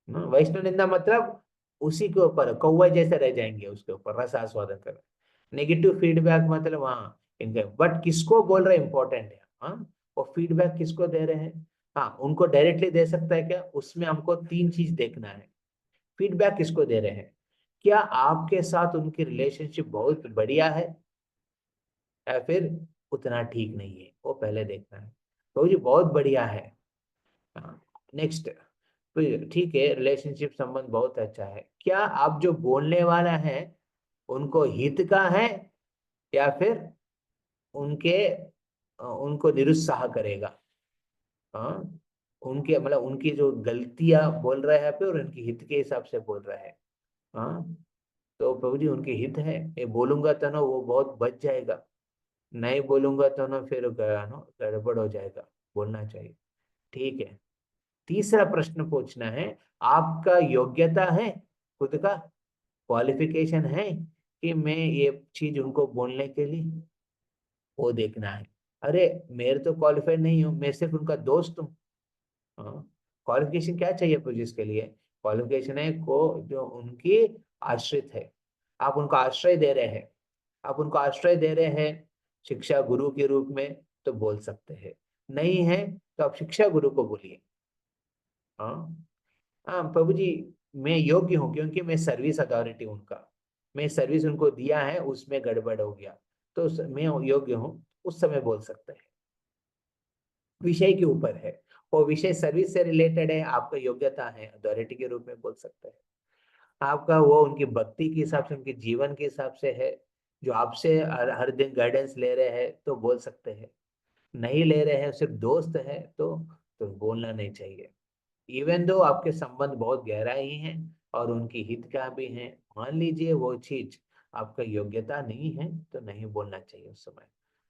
वैष्णव निंदा मतलब उसी के ऊपर कौवा जैसे रह जाएंगे, उसके ऊपर रस आस्वादन कर। नेगेटिव फीडबैक मतलब हाँ इनके, बट किसको बोल रहे इंपॉर्टेंट है। हाँ, वो फीडबैक किसको दे रहे हैं, हाँ उनको डायरेक्टली दे सकता है क्या, उसमें हमको तीन चीज देखना है। फीडबैक किसको दे रहे हैं, क्या आपके साथ उनकी रिलेशनशिप बहुत बढ़िया है या फिर उतना ठीक नहीं है, वो पहले देखना है। तो जी बहुत बढ़िया है, नेक्स्ट, ठीक है रिलेशनशिप संबंध बहुत अच्छा है, क्या आप जो बोलने वाला है उनको हित का है या फिर उनको निरुत्साह करेगा। हाँ, उनके मतलब उनकी जो गलतियां बोल रहा है यहाँ पे और उनकी हित के हिसाब से बोल रहा है। हाँ, तो प्रभु जी उनके हित है, ये बोलूंगा तो ना वो बहुत बच जाएगा, नहीं बोलूंगा तो ना फिर ना गड़बड़ हो जाएगा, बोलना चाहिए। ठीक है, तीसरा प्रश्न पूछना है, आपका योग्यता है, खुद का क्वालिफिकेशन है कि मैं ये चीज उनको बोलने के लिए, वो देखना है। अरे मेरे तो क्वालिफाइड नहीं हूँ, मैं सिर्फ उनका दोस्त हूँ। हाँ, क्वालिफिकेशन क्या चाहिए प्रोजेक्ट के लिए? क्वालिफिकेशन है को जो उनकी आश्रित है, आप उनको आश्रय दे रहे हैं, आप उनको आश्रय दे रहे हैं शिक्षा गुरु के रूप में, तो बोल सकते हैं। नहीं है तो आप शिक्षा गुरु को बोलिए। हाँ, हाँ प्रभु जी मैं योग्य हूँ क्योंकि मैं सर्विस अथॉरिटी उनका, मैं सर्विस उनको दिया है, उसमें गड़बड़ हो गया तो मैं योग्य हूँ, उस समय बोल सकते हैं। विषय के ऊपर है, वो विषय सर्विस से रिलेटेड है, आपका योग्यता है, अथॉरिटी के रूप में बोल सकते हैं। आपका वो उनकी भक्ति के हिसाब से, उनके जीवन के हिसाब से है, जो आपसे हर दिन गाइडेंस ले रहे हैं तो बोल सकते हैं। नहीं ले रहे हैं, सिर्फ दोस्त है तो बोलना नहीं चाहिए। इवन दो आपके संबंध बहुत गहराई है और उनकी हित का भी है, मान लीजिए वो चीज आपका योग्यता नहीं है तो नहीं बोलना चाहिए उस समय।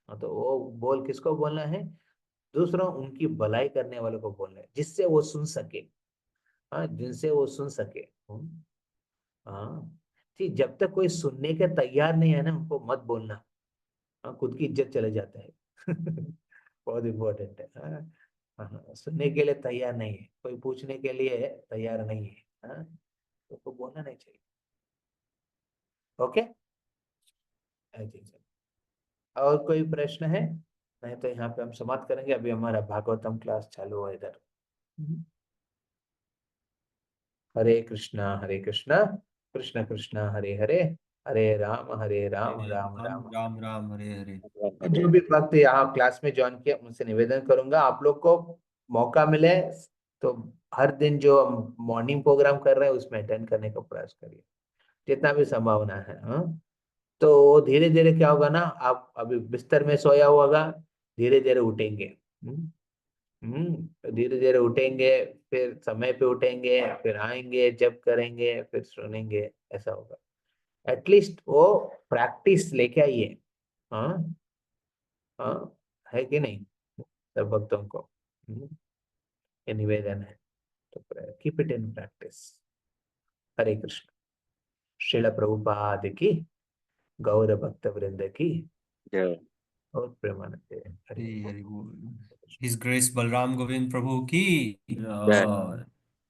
हाँ, तो वो बोल किसको बोलना है? दूसरों उनकी भलाई करने वालों को बोलना है, जिससे वो सुन सके। हाँ, जिनसे वो सुन सके। हाँ, ठीक, जब तक कोई सुनने के तैयार नहीं है ना उनको मत बोलना। हाँ, खुद की इज्जत चले जाता है। बहुत इम्पोर्टेंट है। हाँ, हाँ, सुनने के लिए तैयार नहीं है, कोई पूछने के लिए तैयार नहीं है, हाँ, तो बोलना नहीं चाहिए। ओके, जी। और कोई प्रश्न है? नहीं तो यहाँ पे हम समाप्त करेंगे, अभी हमारा भागवतम क्लास चालू हुआ इधर। हरे कृष्णा कृष्ण कृष्ण हरे हरे, हरे राम राम राम राम। राम राम हरे हरे। जो भी भक्त यहाँ क्लास में ज्वाइन किया उनसे निवेदन करूंगा, आप लोग को मौका मिले तो हर दिन जो मॉर्निंग प्रोग्राम कर रहे हैं उसमें अटेंड करने का प्रयास करिए, जितना भी संभावना है। हाँ, तो धीरे धीरे क्या होगा ना, आप अभी बिस्तर में सोया होगा, धीरे धीरे उठेंगे। धीरे धीरे उठेंगे, फिर समय पे उठेंगे, फिर आएंगे, जब करेंगे, फिर सुनेंगे, ऐसा होगा। एटलीस्ट वो प्रैक्टिस लेके आइए। हाँ, हाँ, है कि नहीं? सब भक्तों को ये निवेदन है, तो कीप इट इन प्रैक्टिस। हरे कृष्ण। श्रील प्रभुपाद की, गौर भक्त वृंद की, जय और प्रेमानंद। हरे हरे हरे बोल। हिज ग्रेस बलराम गोविंद प्रभु की जय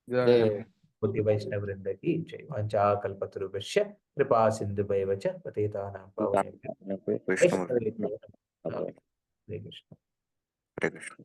जय। जय बुद्धि वैष्णव वृंद की जय। वांछा कल्पतरुभ्यश्च कृपा सिन्धुभैव च पतितानां पावनेभ्यो विष्णु वैष्णवेभ्यो नमः। हरे हरे कृष्ण। कृष्ण।